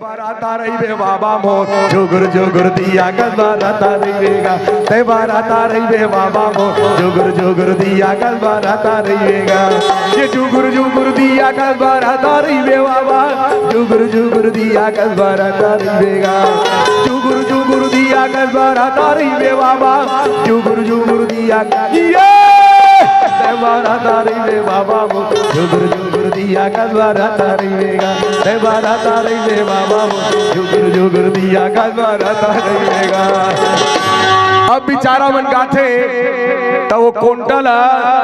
बाराता रही बे बाबा मोर जुगुर जुगुर दिया कल बाराता रही बेगा ते बाराता रही बे बाबा मोर जुगुर जुगुर दिया कल बाराता रही बेगा ये जुगुर जुगुर दिया कल बाराता रही बे बाबा जुगुर जुगुर दिया कल बाराता रही बेगा जुगुर जुगुर दिया कल बाराता रही बे बाबा जुगुर जुगुर दिया ते बाराता रही बे बाबा मोर जुगुर जुगुर दिया कल बाराता रही बेगा ते बाराता रही बे बाबा जुगुर जुगुर दिया कल बाराता रही बेगा। अब बेचारा मन गाथे तो वो कोंटल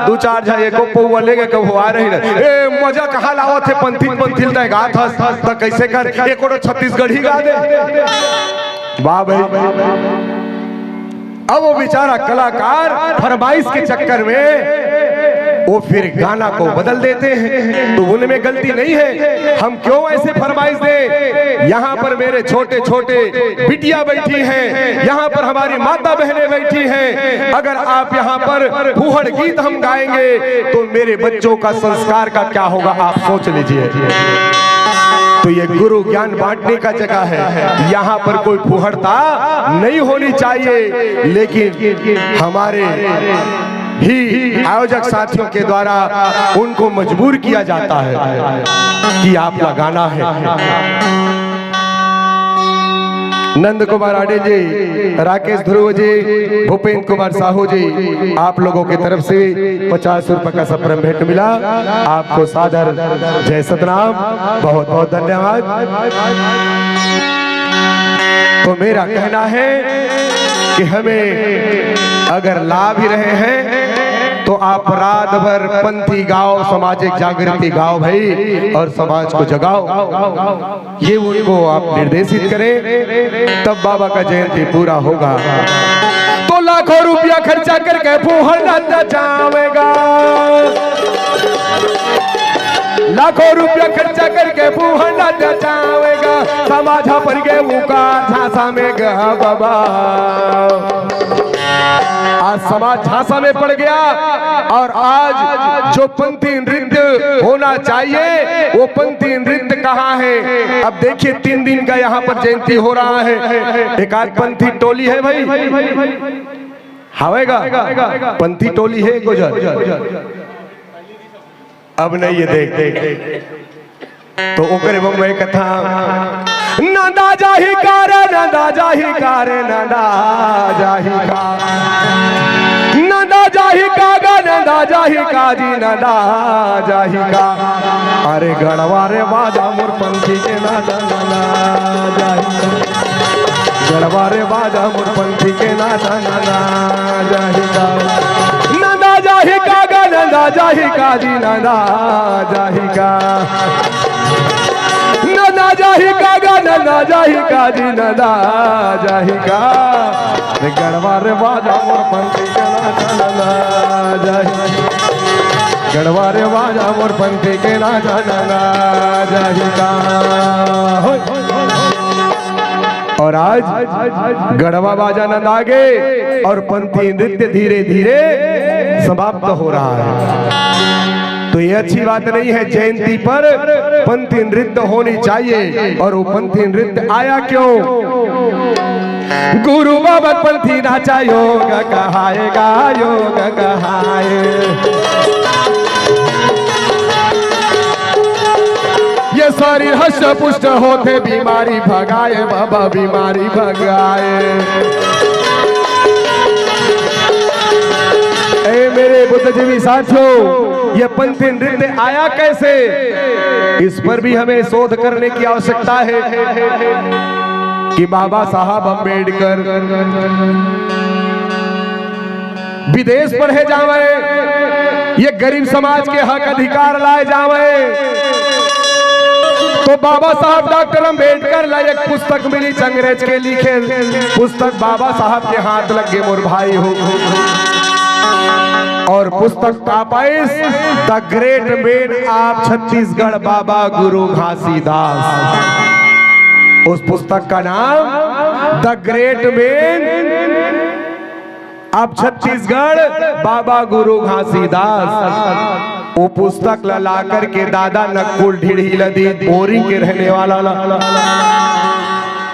दो चार जाए को पौवा लेके कब हुआ रही ना ए मजा कहाँ लावत है पंथिल ते गात हस त कैसे कर एक और छत्तीसगढ़ी गा दे वाह भाई। अब वो बेचारा कलाकार फरमाइश के चक्कर में वो फिर गाना को बदल देते हैं, तो उनमें गलती नहीं है। हम क्यों ऐसे फरमाइश दें? यहाँ पर मेरे छोटे छोटे बिटिया बैठी हैं, यहाँ पर हमारी माता बहनें बैठी हैं। अगर आप यहाँ पर फूहड़ गीत हम गाएंगे तो मेरे बच्चों का संस्कार का क्या होगा, आप सोच लीजिए। तो ये गुरु ज्ञान बांटने का जगह है, यहाँ पर कोई फुहड़ता नहीं होनी चाहिए, लेकिन हमारे ही आयोजक साथियों के द्वारा उनको मजबूर किया जाता है कि आप लगाना है। नंद कुमार आडे जी, राकेश ध्रुव जी, भूपेंद्र कुमार साहू जी, आप लोगों की तरफ से 50 रुपए का सप्रम भेंट मिला। आपको सादर जय सतनाम, बहुत बहुत धन्यवाद। तो मेरा कहना है कि हमें अगर ला भी रहे हैं तो आप रात भर पंथी गाओ, सामाजिक जागृति गाओ भाई, और समाज को जगाओ, ये उनको आप निर्देशित करें, तब बाबा का जयंती पूरा होगा। तो लाखों रुपया खर्चा करके फूहड़ नचावेगा, लाखों रुपया खर्चा करके फूहड़ नचावेगा, समाज पर के मुका झांसा में गया बाबा। आज समाज झांसा में पड़ गया, और आज जो पंथी नृत्य होना चाहिए वो पंथी नृत्य कहाँ है? अब देखिए 3 दिन का यहाँ पर जयंती हो रहा है। एक आध पंथी टोली है भाई, हवेगा पंथी टोली है गुजर, अब नहीं ये देख तो ओकरे बम्बई कथा नंदा जाही कारे, नंदा जाही कारे, नंदा जाही का, नंदा जाही कागा, नंदा जाही काजी, नंदा जाही का। अरे गढ़वारे बाजा मोर पंथी के नादा नंदा जाही, गढ़वारे बाजा मोर पंथी के नादा नंदा जाही का। नंदा जाही कागा, नंदा जाही काजी, नंदा जाही का, नंदा जाही कागा, नंदा जाही काजी, नंदा जाही का। गढ़वारे बाजा मोर पंथी के नादा नंदा जाही, गढ़वारे बाजा मोर पंथी के नादा नंदा जाही का। और आज गढ़वा बाजा नंद आगे और पंथी नृत्य धीरे धीरे समाप्त हो रहा है। तो ये अच्छी बात नहीं है, जयंती पर पंथी नृत्य होनी चाहिए। और वो पंथी नृत्य आया क्यों? गुरु बाबा पंथी नाचा योग कहाएगा, योग कहाए, ये शरीर हष्ट पुष्ट होते बीमारी भगाए बाबा, बीमारी भगाए। ए मेरे बुद्धजीवी साथियों, ये पंथी नृत्य आया कैसे? इस पर भी हमें शोध करने की आवश्यकता है कि बाबा साहब अम्बेडकर विदेश पढ़े जावे, ये गरीब समाज के हक अधिकार लाए जावे, तो बाबा साहब डॉक्टर अम्बेडकर ला एक पुस्तक मिली अंग्रेज के लिखे पुस्तक, बाबा साहब के हाथ लगे मोर भाई हो, और पुस्तक का पाइस the great man of Chhattisgarh Baba Guru Ghasidas. उस पुस्तक का नाम द ग्रेट मैन अब छत्तीसगढ़ बाबा गुरु घासीदास। वो पुस्तक ला करके दादा नकुल ढिढ़ी लदी बोरी के रहने वाला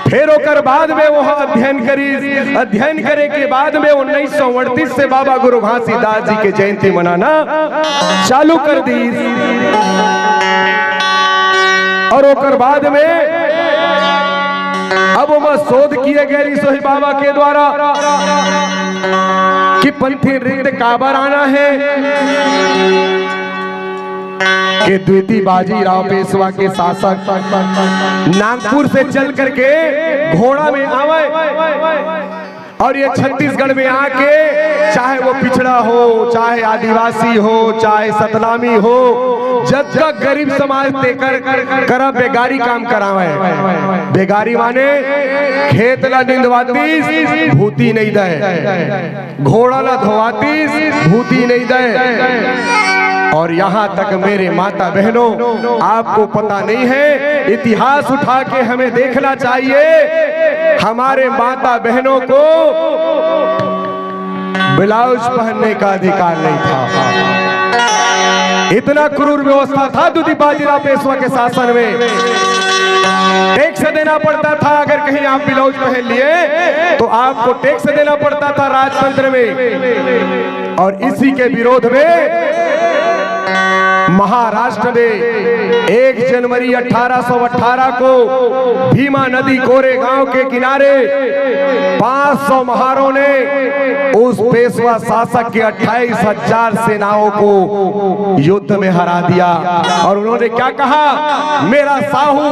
फिर ओकर बाद में वहां अध्ययन करे के बाद में 1938 से बाबा गुरु घासीदास जी के जयंती मनाना चालू कर दी। और ओकर बाद में अब वो शोध किए गए सोही बाबा के द्वारा कि पंथी नृत्य काबर आना है कि द्वितीय बाजीराव पेशवा के शासक नागपुर से चल करके घोड़ा में आवे और ये छत्तीसगढ़ में आके चाहे वो पिछड़ा हो, चाहे आदिवासी हो, चाहे सतनामी हो, जब तक गरीब समाज देकर कर बेगारी काम करावे। बेगारी माने खेत ला निंदवातीस भूती नहीं दे, घोड़ा ला धोवातीस भूती नहीं दे। और यहाँ तक मेरे माता बहनों, आपको पता नहीं है, इतिहास उठा के हमें देखना चाहिए। हमारे माता बहनों को ब्लाउज पहनने का अधिकार नहीं था। इतना क्रूर व्यवस्था था द्वितीय बाजीराव पेशवा के शासन में। टैक्स देना पड़ता था, अगर कहीं आप ब्लाउज पहन लिए तो आपको टैक्स देना पड़ता था राजतंत्र में। और इसी के विरोध में महाराष्ट्र में 1 जनवरी 1818 को भीमा नदी कोरे गांव के किनारे 500 महारों ने उस पेशवा शासक के 28,000 सेनाओं को युद्ध में हरा दिया। और उन्होंने क्या कहा, मेरा साहू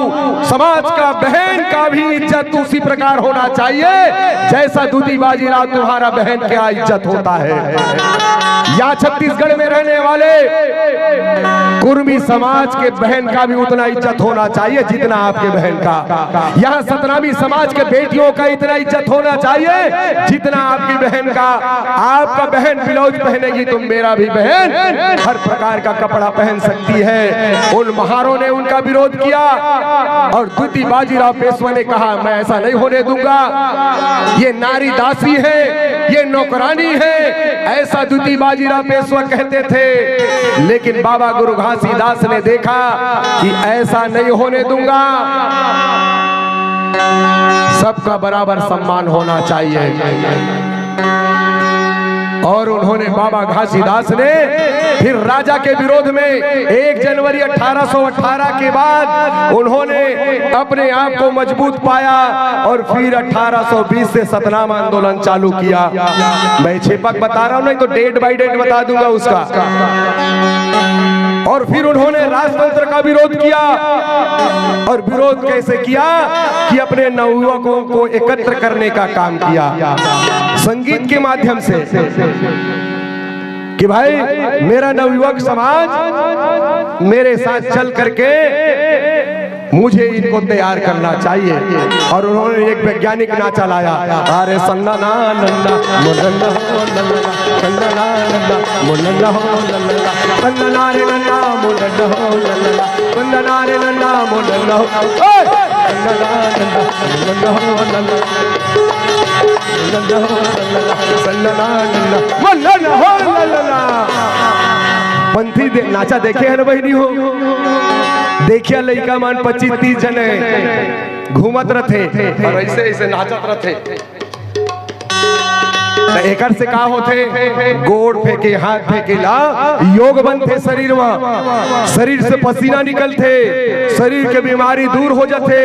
समाज का बहन का भी इज्जत उसी प्रकार होना चाहिए जैसा द्वितीय बाजीराव तुम्हारा बहन क्या इज्जत होता है। या छत्तीसगढ़ में रहने वाले कुर्मी समाज के बहन का भी उतना इज्जत होना चाहिए जितना आपके बहन का। यहाँ सतनामी समाज के बेटियों का इतना इज्जत होना चाहिए जितना आपकी बहन का। आपका बहन ब्लाउज पहनेगी तो मेरा भी बहन हर प्रकार का कपड़ा पहन सकती है। उन महारों ने उनका विरोध किया और द्वितीय बाजीराव पेशवा ने कहा, मैं ऐसा नहीं होने दूंगा, ये नारी दासी है, ये नौकरानी है, ऐसा द्वितीय बाजीराव पेशवा कहते थे। लेकिन बाबा गुरु घासीदास ने देखा कि ऐसा नहीं होने दूंगा, सबका बराबर सम्मान होना चाहिए। और उन्होंने बाबा घासीदास ने फिर राजा के विरोध में 1 जनवरी 1818 के बाद उन्होंने अपने आप को मजबूत पाया और फिर 1820 से सतनाम आंदोलन चालू किया। मैं छेपक बता रहा हूं, नहीं तो डेट बाय डेट बता दूंगा उसका। और फिर उन्होंने राजतंत्र का विरोध किया। और विरोध कैसे किया कि अपने नवयुवकों को एकत्र करने का काम किया संगीत के माध्यम से कि भाई मेरा नवयुवक समाज मेरे साथ चल करके मुझे इनको तैयार करना चाहिए। और उन्होंने एक वैज्ञानिक नाचा लाया, अरे सन्ना ना नन्ना मुन्ना हो नन्ना, सन्ना ना नन्ना मुन्ना हो नन्ना, सन्ना ना रे नन्ना मुन्ना हो नन्ना, सन्ना ना रे नन्ना मुन्ना हो, सन्ना ना नन्ना मुन्ना हो नन्ना, सन्ना हो नन्ना, सन्ना ना नन्ना मुन्ना हो नन्ना। पंथी नाचा देखे हैं ना बहनी हो? देखिए लड़का मान 25-30 जने घूमत रथे और ऐसे ऐसे नाचत रथे। एकर से का होते, गोड़ फेंके, हाथ फेंकेला, योग बनते शरीर में, शरीर से पसीना निकलते, शरीर के बीमारी दूर हो जाते,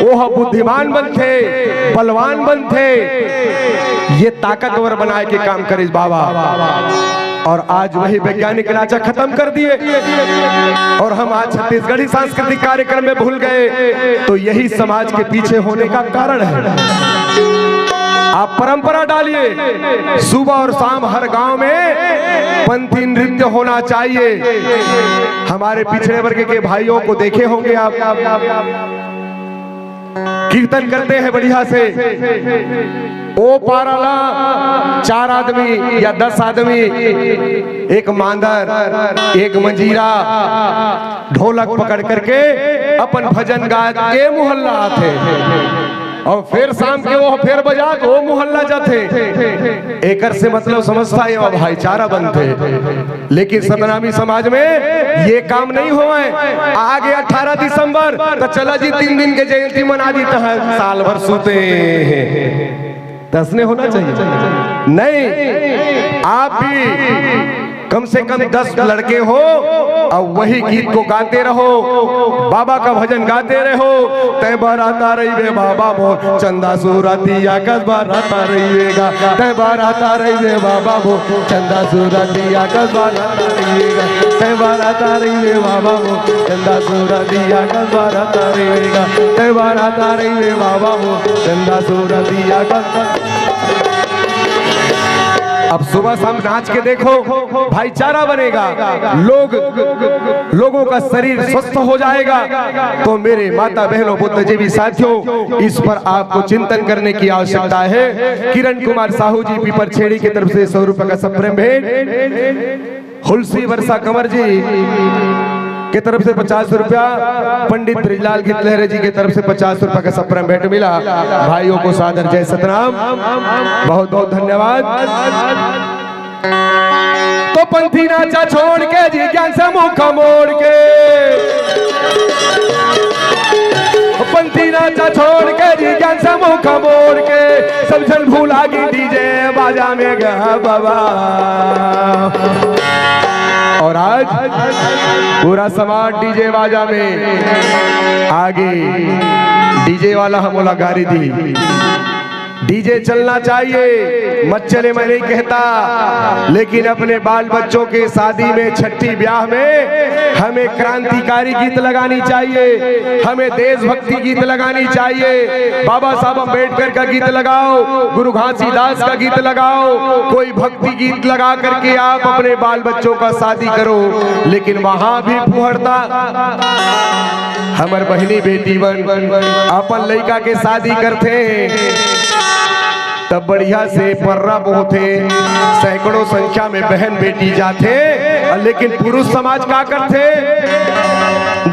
वो बुद्धिमान बनते, बलवान बनते। ये ताकतवर बनाए के काम करे बाबा। और आज वही वैज्ञानिक नाचा खत्म कर दिए और हम आज छत्तीसगढ़ी सांस्कृतिक कार्यक्रम में भूल गए। तो यही समाज के पीछे होने का कारण है। आप परंपरा डालिए, सुबह और शाम हर गांव में पंथी नृत्य होना चाहिए। हमारे पिछड़े वर्ग के भाइयों को देखे होंगे आप, कीर्तन करते हैं बढ़िया से। ओ पाराला 4 आदमी या 10 आदमी, एक मांदर, एक मंजीरा, ढोलक पकड़ करके अपन भजन गा के मोहल्ला आते, और फिर शाम के वो फिर बजा के वो मोहल्ला जाते। एकर से मतलब समझता है वो भाईचारा बनते। लेकिन सतनामी समाज में ये काम नहीं हुआ है। आगे 18 दिसंबर तो चला जी 3 दिन के जयंती मना दी, साल भर सोते दसने होना चाहिए। नहीं, आप भी कम से कम 10 लड़के हो और वही गीत को गाते रहो, बाबा का भजन गाते रहो। तय बाराता रही वे बाबा मो चंदा सूरतिया कस्बा राता रहीगा, तय बाराता रही वे बाबा मो चंदा सूरतिया कस्बा राता रहीगा, तय बाराता रही वे बाबा मो चंदा सूरतिया कस्बा राता रहीगा, तय बाराता रही वे बाबा मो चंदा सूरतिया कस्बा। अब सुबह शाम नाच के देखो, भाईचारा बनेगा, लोगों का शरीर स्वस्थ हो जाएगा। तो मेरे माता बहनों बुद्धिजीवी साथियों, इस पर आपको चिंतन करने की आवश्यकता है। किरण कुमार साहू जी पीपरछेड़ी की तरफ से 100 रुपए का सप्रेम भेंट, हुलसी वर्षा कंवर जी की तरफ से 50 रुपया, पंडित ब्रिजलाल गितलहरे जी की तरफ से 50 रुपए का सप्रेम भेंट मिला। भाइयों को सादर जय सतनाम, बहुत बहुत धन्यवाद। तो पंथी नाचा छोड़ के जी ज्ञान से मुख मोड़ के, पंथी नाचा छोड़ के जी ज्ञान से मुख मोड़ के, सब जन भूला की डीजे बाजा में गया बाबा। और आज पूरा समाज डीजे बाजा में आगे, डीजे वाला हम बोला गाड़ी दी, डीजे चलना चाहिए, मत चले मैं नहीं कहता, लेकिन अपने बाल बच्चों के शादी में, छठी ब्याह में हमें क्रांतिकारी गीत लगानी चाहिए, हमें देशभक्ति गीत लगानी चाहिए। बाबा साहब अम्बेडकर का गीत लगाओ, गुरु घासीदास का गीत लगाओ, कोई भक्ति गीत लगा करके आप अपने बाल बच्चों का शादी करो। लेकिन वहां भी फुहड़ता हमार बहनी बेटी बन अपन लड़का के शादी करते हैं, तब बढ़िया से पर्रा होते, सैकड़ों संख्या में बहन बेटी जाते, लेकिन पुरुष समाज क्या करते?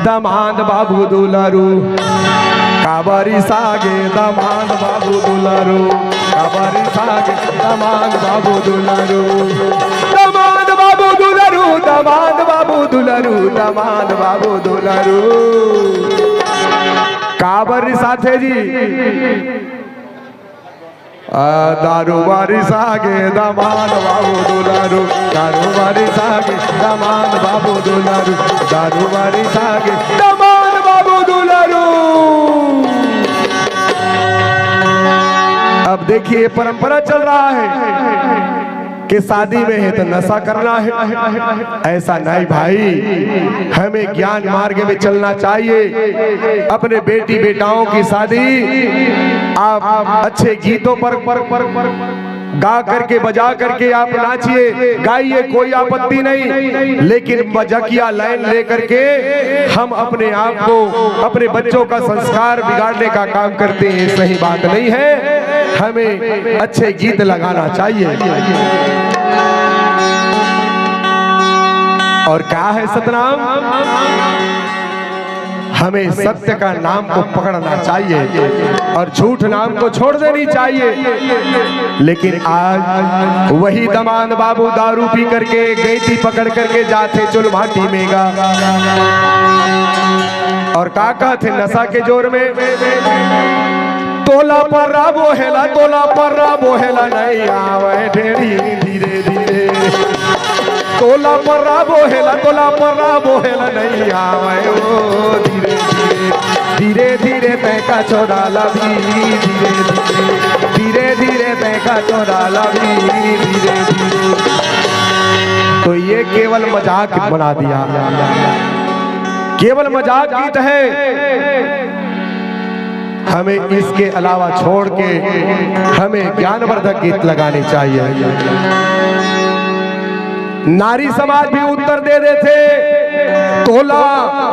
दामाद बाबू दुलारू काबारी सागे, दामाद बाबू दुलारू काबारी सागे, दामाद बाबू दुलारू, दामाद बाबू दुलारू, दामाद बाबू दुलारू, दामाद बाबू दुलारू। काबारी साथे जी दारू बारी सागे, दामाद बाबू दुलारू, दारू बारी सागे, दामाद बाबू दुलारू, दारू बारी सागे, दामाद बाबू दुलारू। अब देखिए परंपरा चल रहा है कि शादी में है तो नशा करना है, ऐसा नहीं भाई, हमें ज्ञान मार्ग में चलना चाहिए। अपने बेटी बेटाओं की शादी आप अच्छे गीतों पर गा करके, बजा करके आप नाचिए, गाइए, कोई आपत्ति नहीं, लेकिन मजाकिया लाइन लेकर के हम अपने आप को, अपने बच्चों का संस्कार बिगाड़ने का काम करते हैं, सही बात नहीं है। हमें अच्छे गीत लगाना चाहिए। और क्या है सतनाम, हमें सत्य का नाम को पकड़ना चाहिए और झूठ नाम को छोड़ देनी चाहिए। लेकिन आज वही दमाद बाबू दारू पी करके, गैती पकड़ करके जाते चुलमाटी में गा, और का कहते नशा के जोर में, तोला पर्रा बोहेला, तोला पर्रा बोहेला नहीं आवे ढेरी धीरे धीरे, तोला पर्रा बोहेला, तोला पर्रा बोहेला नहीं आवे ओ धीरे धीरे, धीरे धीरे तैका छोड़ा लभी, धीरे धीरे, धीरे धीरे तैका छोड़ा लभी, धीरे धीरे। तो ये केवल मजाक बना दिया, केवल मजाक गीत है। हमें इसके अलावा छोड़ के हमें ज्ञानवर्धक गीत लगाने चाहिए। नारी समाज भी उत्तर दे दे थे, तोला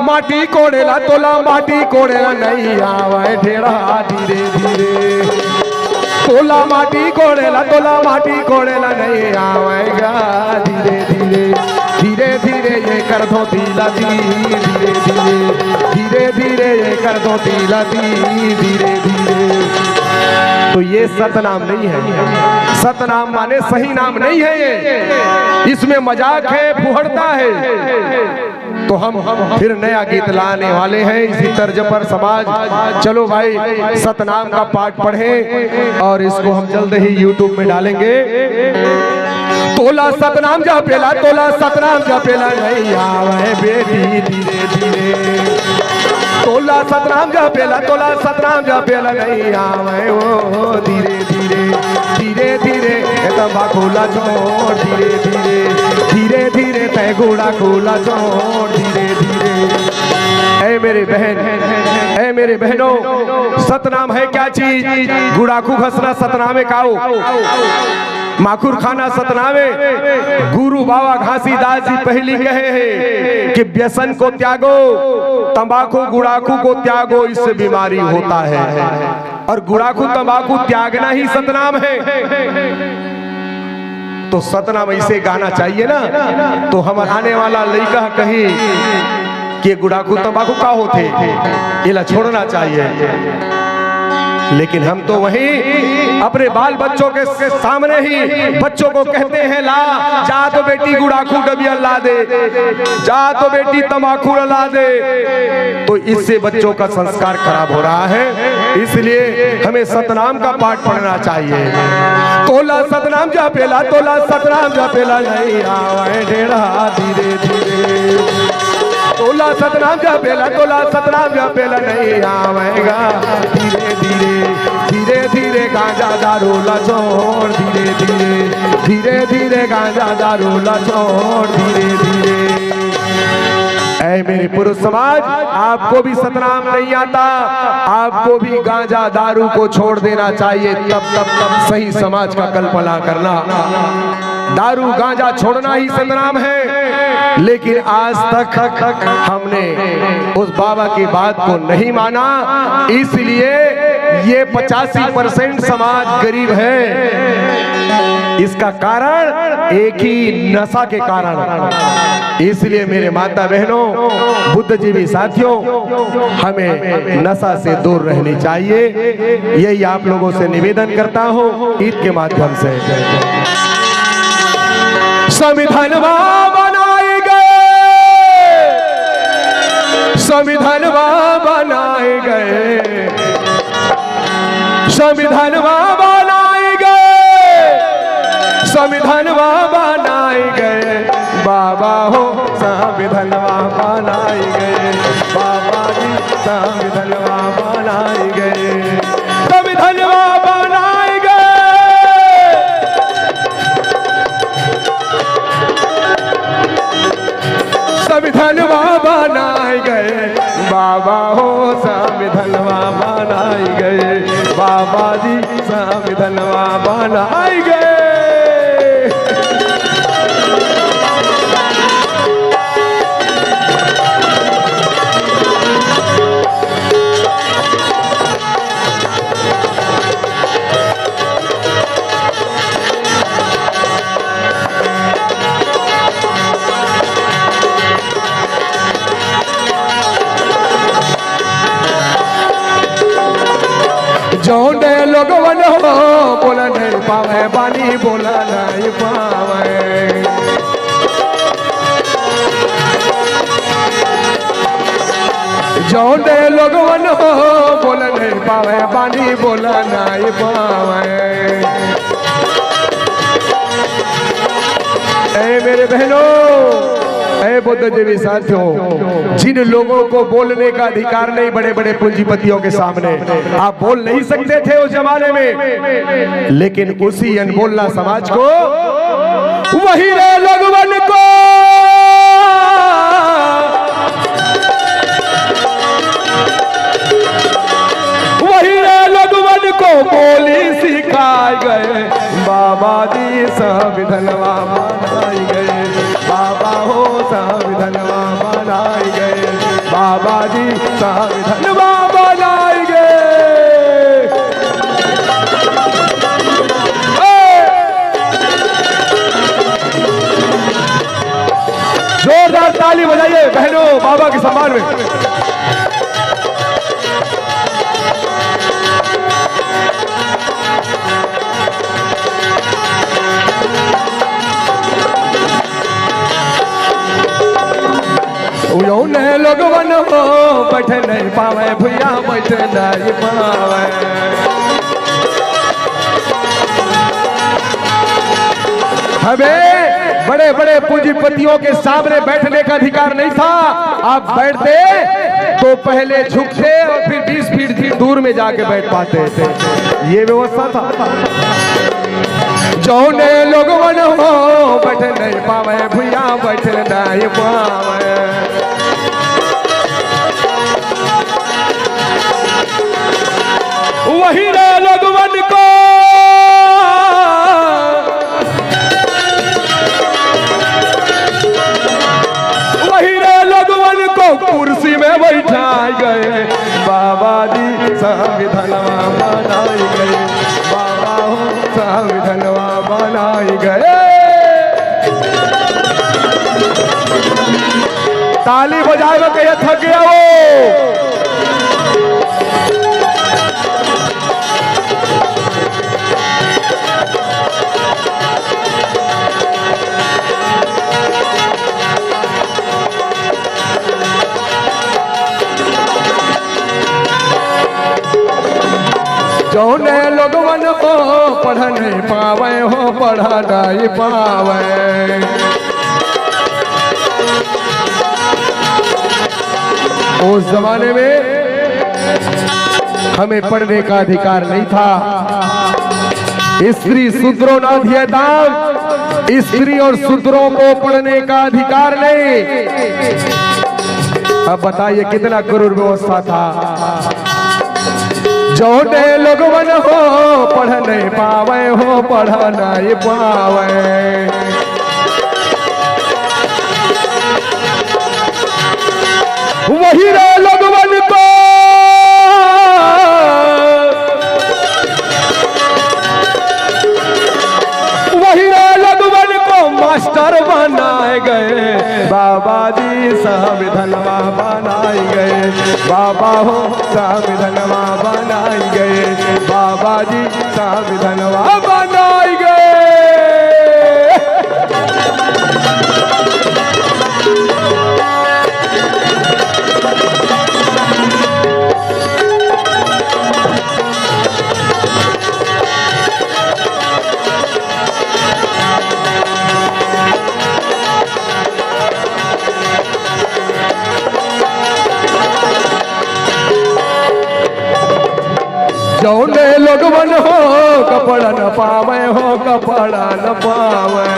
माटी कोड़ेला, तोला माटी कोड़ेला नहीं आवे ढेड़ा धीरे धीरे, तोला माटी कोड़ेला, तोला माटी कोड़ेला नहीं आवेगा धीरे धीरे, धीरे धीरे ये कर दो तिलती, धीरे धीरे, धीरे धीरे ये कर दो तिलती, धीरे धीरे। तो ये सतनाम नहीं है, सतनाम माने सही नाम नहीं है ये, इसमें मजाक है, फुहड़ता है। तो हम फिर नया गीत लाने वाले हैं इसी तर्ज पर समाज। चलो भाई सतनाम का पाठ पढ़ें और इसको हम जल्द ही YouTube में डालेंगे। तोला सतनाम जपेला, तोला सतनाम जपेला नहीं आवे बेटी धीरे धीरे, तोला सतनाम जपेला, तोला सतनाम जपेला नहीं आवे वो धीरे धीरे, धीरे धीरे तंबाकूला छोड़ धीरे धीरे, धीरे धीरे तय गुड़ा खूला छोड़ धीरे धीरे। ऐ मेरे बहन, ऐ मेरे बहनों, सतनाम है क्या चीज? गुड़ाखू घसना सतनामे काऊ, माखुर खाना सतनामे। गुरु बाबा घासीदास जी पहली कहे हैं कि व्यसन को त्यागो, तंबाकू गुड़ाखू को त्यागो, इससे बीमारी होता है। और गुड़ाखू तंबाकू त्यागना ही सतनाम है। तो सतनाम ऐसे गाना चाहिए ना, तो हम आने वाला लड़का कही कि गुड़ाखू तंबाकू का होते, ये छोड़ना चाहिए। लेकिन हम तो वहीं अपने बाल बच्चों के सामने ही बच्चों को कहते हैं, ला जा तो बेटी गुड़ाखू डबिया ला दे, जा तो बेटी तंबाकू ला दे। तो इससे बच्चों का संस्कार खराब हो रहा है, इसलिए हमें सतनाम का पाठ पढ़ना चाहिए। तोला सतनाम जपेला, तोला सतनाम जपेला नहीं आवे ढेड़ा धीरे धीरे, तोला सतनाम जपेला, तोला सतनाम जपेला नहीं आवेगा धीरे धीरे, धीरे धीरे गांजा दारू ला छोड़ धीरे धीरे, धीरे धीरे गांजा दारू ला छोड़ धीरे धीरे। ऐ मेरे पुरुष समाज, आपको भी सतनाम नहीं आता, आपको भी गांजा दारू को छोड़ देना चाहिए, तब सही समाज का कल्पना करना। दारू गांजा छोड़ना ही सतनाम है, लेकिन आज तक हमने उस बाबा की बात को नहीं माना, इसलिए ये 85% समाज गरीब है। इसका कारण एक ही नशा के कारण। इसलिए मेरे माता बहनों, बुद्धिजीवी साथियों, हमें नशा से दूर रहनी चाहिए। यही आप लोगों से निवेदन करता हूँ ईद के माध्यम से। संविधानवा बनाए गए, संविधानवा बनाए गए, संविधानवा बनाए गए, संविधानवा बनाए गए, बाबा हो संविधानवा बनाए गए, बाबा जी संविधानवा बनाए गए, संविधानवा बनाए गए, संविधानवा बनाए गए, बाबा हो संविधानवा बनाए गए, बाबा जी संविधानवा बनाए गए। जोड़े लोग वन हो बोला नहीं पावे, बानी बोला नहीं पावे, जोड़े लोग वन हो बोला नहीं पावे, बानी बोला नहीं पावे। ऐ मेरे बहनों, ऐ बुद्धिजीवी साथियों, जिन लोगों को बोलने का अधिकार नहीं बड़े बड़े पूंजीपतियों के सामने, आप बोल नहीं सकते थे उस जमाने में, लेकिन उसी अनबोलना समाज को, वही रे लोगवन को, वही रे लोगवन को बोली सिखाए गए, बाबा जी संविधानवा बनाए गए, संविधानवा बनाएंगे। जोरदार ताली बजाइए बहनों बाबा के सम्मान में। लोगवन हो बैठ नहीं पावे भैया बैठ नहीं पावे। हमें बड़े बड़े पूंजीपतियों के सामने बैठने का अधिकार नहीं था। आप बैठते तो पहले झुकते और फिर 20 फीट दूर में जाके बैठ पाते थे, ये व्यवस्था था। जौने लोगवन हो बैठ नहीं पावे भैया बैठ नहीं पावे। वही रे लोगवन को कुर्सी में बैठाए गए। बाबा जी संविधानवा बनाए गए। बाबा हो संविधानवा बनाए गए। ताली बजाए में कहीं थक गया वो। जौने लोगवन को पढ़ नहीं पावे हो पढ़ा नहीं पावे। उस जमाने में हमें पढ़ने का अधिकार नहीं था। स्त्री शूद्रों न अधियताम, स्त्री और शूद्रों को पढ़ने का अधिकार नहीं। अब बताइए कितना क्रूर व्यवस्था था। जौने लोगवन हो पढ़ नहीं पावे हो पढ़ नहीं पावे। वही रे लोगवन को मास्टर बनाए गए। बाबा जी संविधानवा बनाए गए। बाबा हो संविधानवा बनाए गए। बाबा जी संविधानवा बनाए गए। जौने लोगवन हो कपड़ा न पावे हो कपड़ा न पावे।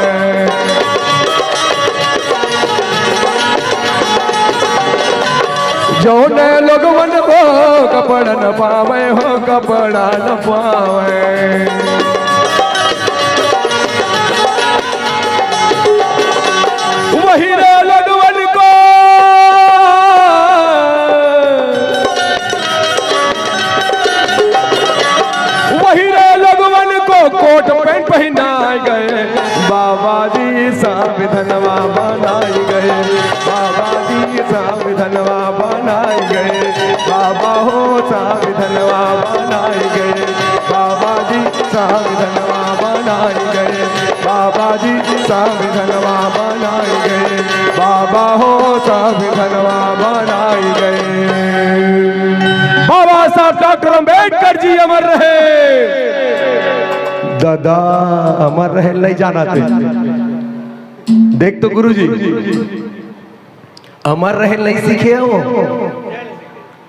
जौने लोगवन हो कपड़ा न पावे हो कपड़ा न पावे। वही रे लोगवन को कोट पैंट पहनाए गए। बाबा जी संविधानवा बनाए गए। बाबा जी संविधानवा बनाए गए। बाबा हो संविधानवा बनाए गए। बाबा जी संविधानवा बनाए गए। बाबा जी संविधानवा बनाए गए। बाबा हो संविधानवा बनाए गए। बाबा साहब डॉक्टर अम्बेडकर जी अमर रहे। दादा अमर रहे नहीं जाना थे। देख तो गुरुजी अमर रहे नहीं सीखे हो,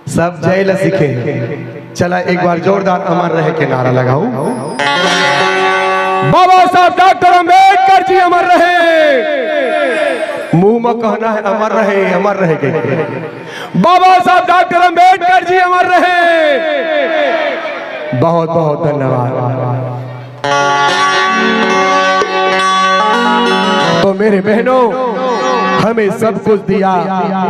सब जय सीखे। चला एक बार जोरदार अमर रहे के नारा लगाओ। बाबा साहब डॉक्टर अम्बेडकर जी अमर रहे। मुंह में कहना है अमर रहे अमर रहे के। बाबा साहब डॉक्टर अम्बेडकर जी अमर रहे। बहुत बहुत धन्यवाद। तो मेरे बहनों हमें सब कुछ दिया।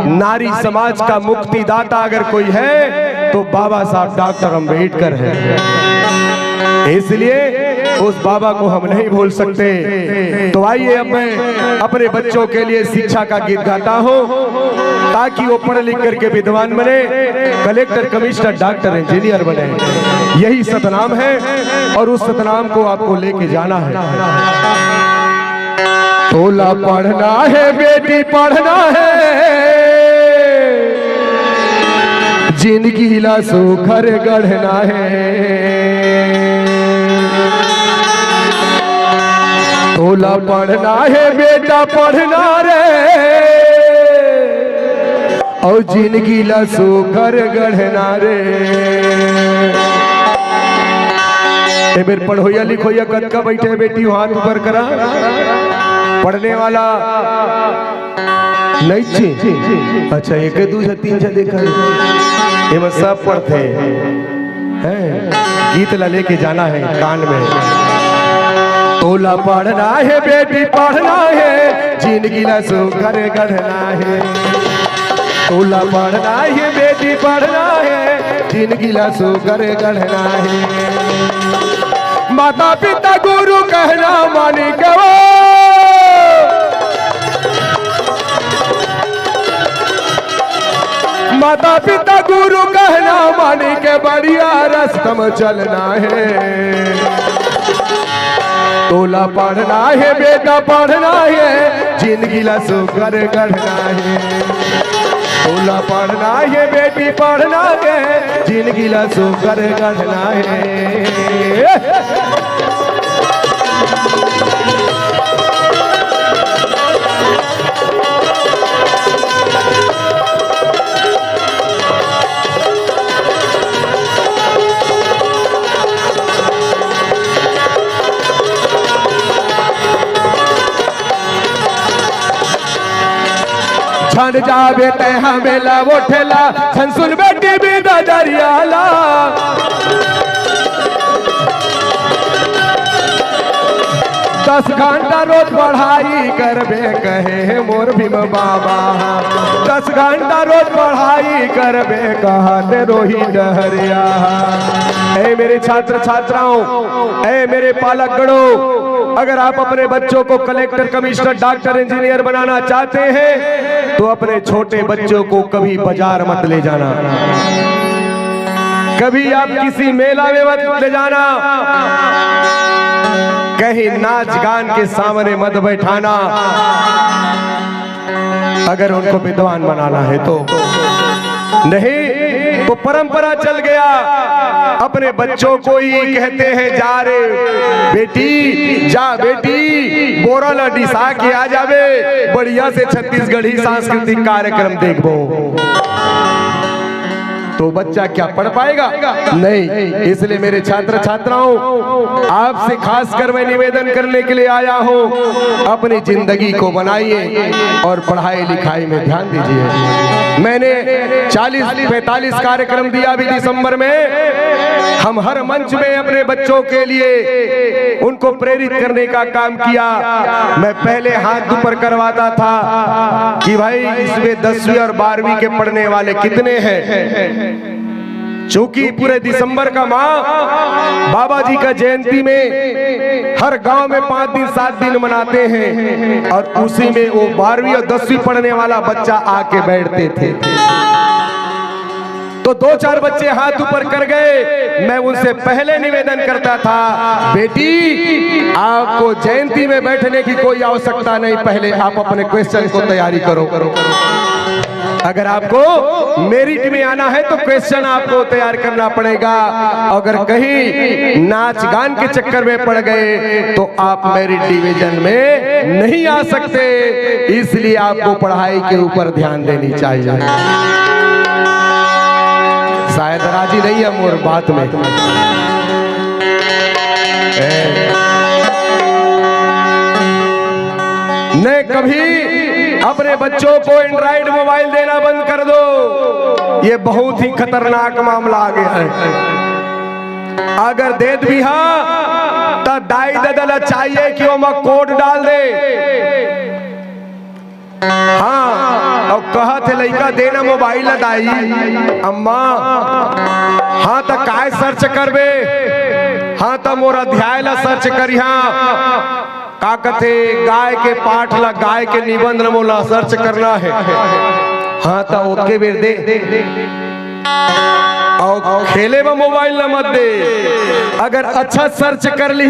नारी समाज का मुक्तिदाता अगर कोई है तो बाबा साहब डॉक्टर अंबेडकर है। इसलिए उस बाबा को हम नहीं भूल सकते। तो आइए अब मैं अपने बच्चों के लिए शिक्षा का गीत गाता हूँ ताकि वो पढ़ लिख करके विद्वान बने, कलेक्टर, कमिश्नर, डॉक्टर, इंजीनियर बने। यही सतनाम है और उस सतनाम को आपको लेके जाना है। तोला पढ़ना है बेटी, पढ़ना है, जिंदगी ला सुखर गढ़ना है। तोला पढ़ना है बेटा, पढ़ना रे, और जिंदगी ला सुखर गढ़ना रे। बेर पढ़ोया लिखोया कद का बैठे बेटी, हाथ ऊपर करा। पढ़ने वाला नहीं छे। अच्छा, एक दूसरे तीन से देखा ये में सब पढ़ते हैं। गीत ला लेके जाना है कान में। तोला पढ़ना है बेटी, पढ़ना है, जिंदगी ला सुखर गढ़ना है। तोला पढ़ना है बेटी, पढ़ना है, जिंदगी ला सुखर गढ़ना है। माता पिता गुरु कहना मानी गो, माता पिता गुरु कहना मानी के बढ़िया रास्ता में चलना है। तोला पढ़ना है बेटा, पढ़ना है, जिंदगी ला सुखर गढ़ना है। तोला पढ़ना है बेटी, पढ़ना है, जिंदगी ला सुखर गढ़ना है। छन जावे ते हमेला वो ठेला, छन सुन बेटी बिदा दरियाला। दस घंटा रोज पढ़ाई करबे कहे मोर भीम बाबा। 10 घंटा रोज पढ़ाई करबे कहते रोही डहरिया। ऐ मेरे छात्र छात्राओं, ऐ मेरे पालक गणों, अगर आप अपने बच्चों को कलेक्टर, कमिश्नर, डॉक्टर, इंजीनियर बनाना चाहते हैं तो अपने छोटे बच्चों को कभी बाजार मत ले जाना, कभी आप किसी मेला में मत ले जाना, कहीं नाच गान के सामने मत बैठाना। अगर उनको विद्वान बनाना है तो नहीं तो परंपरा चल गया। अपने बच्चों को ही कहते हैं जा रे बेटी, जा बेटी, बोरा लडिसा के आ जावे, बढ़िया से छत्तीसगढ़ी सांस्कृतिक कार्यक्रम देखबो। तो बच्चा क्या पढ़ पाएगा? नहीं। इसलिए मेरे छात्र छात्राओं, आपसे खासकर मैं निवेदन करने के लिए आया हूं, अपनी जिंदगी को बनाइए और पढ़ाई लिखाई में ध्यान दीजिए। मैंने 40-45 कार्यक्रम दिया अभी दिसंबर में। हम हर मंच में अपने बच्चों के लिए उनको प्रेरित करने का काम किया। मैं पहले हाथ ऊपर करवाता था कि भाई इसमें 10वीं और 12वीं के पढ़ने वाले कितने हैं। चूंकि पूरे दिसंबर का माह बाबा जी का जयंती में हर गांव में 5 दिन 7 दिन मनाते हैं और उसी में वो 12वीं और 10वीं पढ़ने वाला बच्चा आके बैठते थे। तो 2-4 बच्चे हाथ ऊपर कर गए। मैं उनसे पहले निवेदन करता था, बेटी आपको जयंती में बैठने की कोई आवश्यकता नहीं, पहले आप अपने क्वेश्चन को तैयारी करो। अगर आपको मेरिट में आना है तो क्वेश्चन आपको तैयार करना पड़ेगा। अगर कहीं नाच गान के चक्कर में पड़ गए तो आप मेरिट डिवीजन में नहीं आ सकते। इसलिए आपको पढ़ाई के ऊपर ध्यान देनी चाहिए। शायद राजी नहीं है मोर बात में। नहीं, कभी अपने बच्चों को एंड्रॉइड मोबाइल देना बंद कर दो। ये बहुत ही खतरनाक मामला आ गया है। अगर देत भी तो दाई ददला चाहिए कि वो कोड डाल दे। हाँ, और कहा थे लड़का देना मोबाइल दाई अम्मा। हाँ तो काय सर्च करबे? हाँ तो मोर अध्याय ला सर्च करिहा। का कथे गाय के पाठ ला, गाय के निबंध मोला सर्च करना है। हाँ तो ओके बेर दे और खेले में मोबाइल न मत दे। अगर अच्छा सर्च कर ली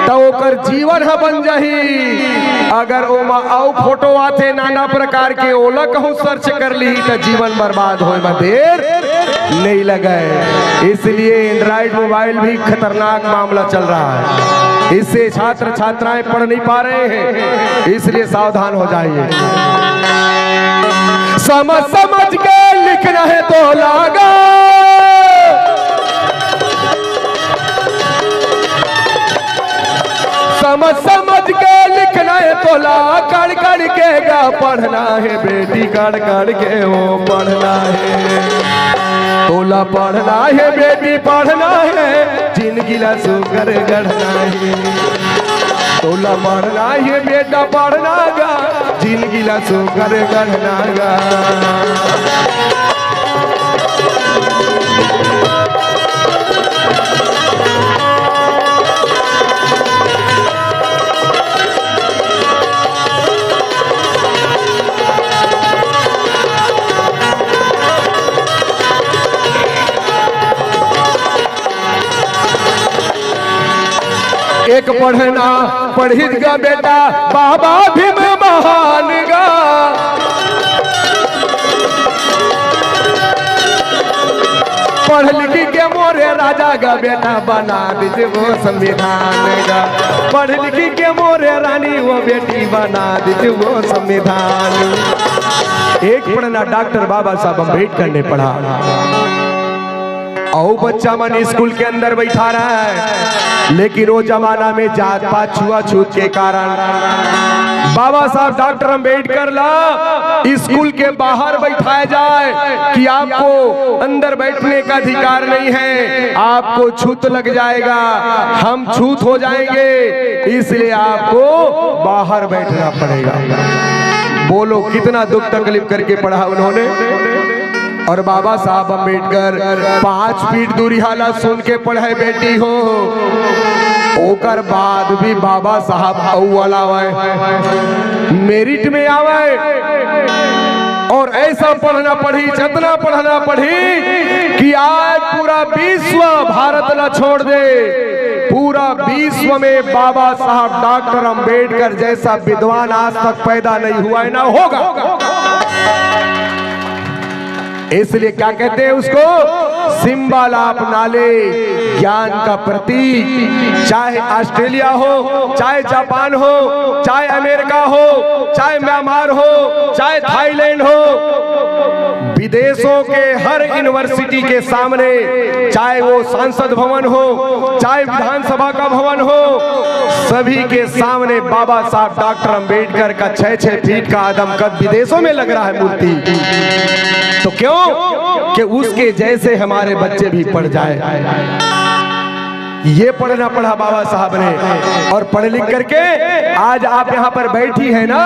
तो ओकर जीवन ह बन जाही। अगर ओमा आओ फोटो आते नाना प्रकार के ओला कहूँ सर्च कर ली तो जीवन बर्बाद होए में देर नहीं लगे। इसलिए एंड्रॉइड मोबाइल भी खतरनाक मामला चल रहा है। इससे छात्र छात्राएं पढ़ नहीं पा रहे हैं, इसलिए सावधान हो जाइए। समझ समझ के लिखना है तो लागा, समझ समझ के लिखना है तो ला, कड़ कड़ के गा पढ़ना है बेटी, कड़ कड़ के वो पढ़ना है। तोला पढ़ना है बेटी पढ़ना है, जिंदगी ला सुकर गढ़ना है। तोला पढ़ना है बेटा पढ़ना गा, जिंदगी ला सुकर गढ़ना गा। एक पढ़ना पढ़ित गा बेटा बाबा भीम महान गा। पढ़ लिख के मोरे राजा गा बेटा बना दीजिए वो संविधान गा। पढ़ लिख के मोरे रानी वो बेटी बना दीजिए वो संविधान। एक पढ़ना डॉक्टर बाबा साहब अम्बेडकर ने पढ़ा और बच्चा मन स्कूल के अंदर बैठा रहा है, लेकिन वो जमाना में जात पात छुआछूत के कारण बाबा साहब डॉक्टर अम्बेडकर ला स्कूल के बाहर बैठाया जाए कि आपको अंदर बैठने का अधिकार नहीं है, आपको छूत लग जाएगा, हम छूत हो जाएंगे, इसलिए आपको बाहर बैठना पड़ेगा। बोलो कितना दुख तकलीफ करके पढ़ा उन्होंने। और बाबा साहब अम्बेडकर 5 फीट दूरी हाला सुन के पढ़े बेटी हो। ओकर बाद भी बाबा साहब अव्वल आवे, मेरिट में आवे और ऐसा पढ़ना पढ़ी, जितना पढ़ना पढ़ी कि आज पूरा विश्व भारत ला छोड़ दे। पूरा विश्व में बाबा साहब डॉक्टर अम्बेडकर जैसा विद्वान आज तक पैदा नहीं हुआ है, ना होगा। इसलिए क्या कहते हैं उसको, सिंबल ऑफ नॉलेज, ज्ञान का प्रतीक। चाहे ऑस्ट्रेलिया हो, चाहे जापान हो, चाहे अमेरिका हो, चाहे म्यांमार हो, चाहे थाईलैंड हो, विदेशों के हर यूनिवर्सिटी के सामने, चाहे वो सांसद भवन हो, चाहे विधानसभा का भवन हो, सभी के सामने बाबा साहब डॉक्टर अम्बेडकर का 6-6 फीट का आदम कद विदेशों में लग रहा है मूर्ति। तो क्यों कि उसके जैसे हमारे बच्चे भी पढ़ जाए। ये पढ़ना पढ़ा बाबा साहब ने, और पढ़ लिख करके आज आप यहाँ पर बैठी है ना,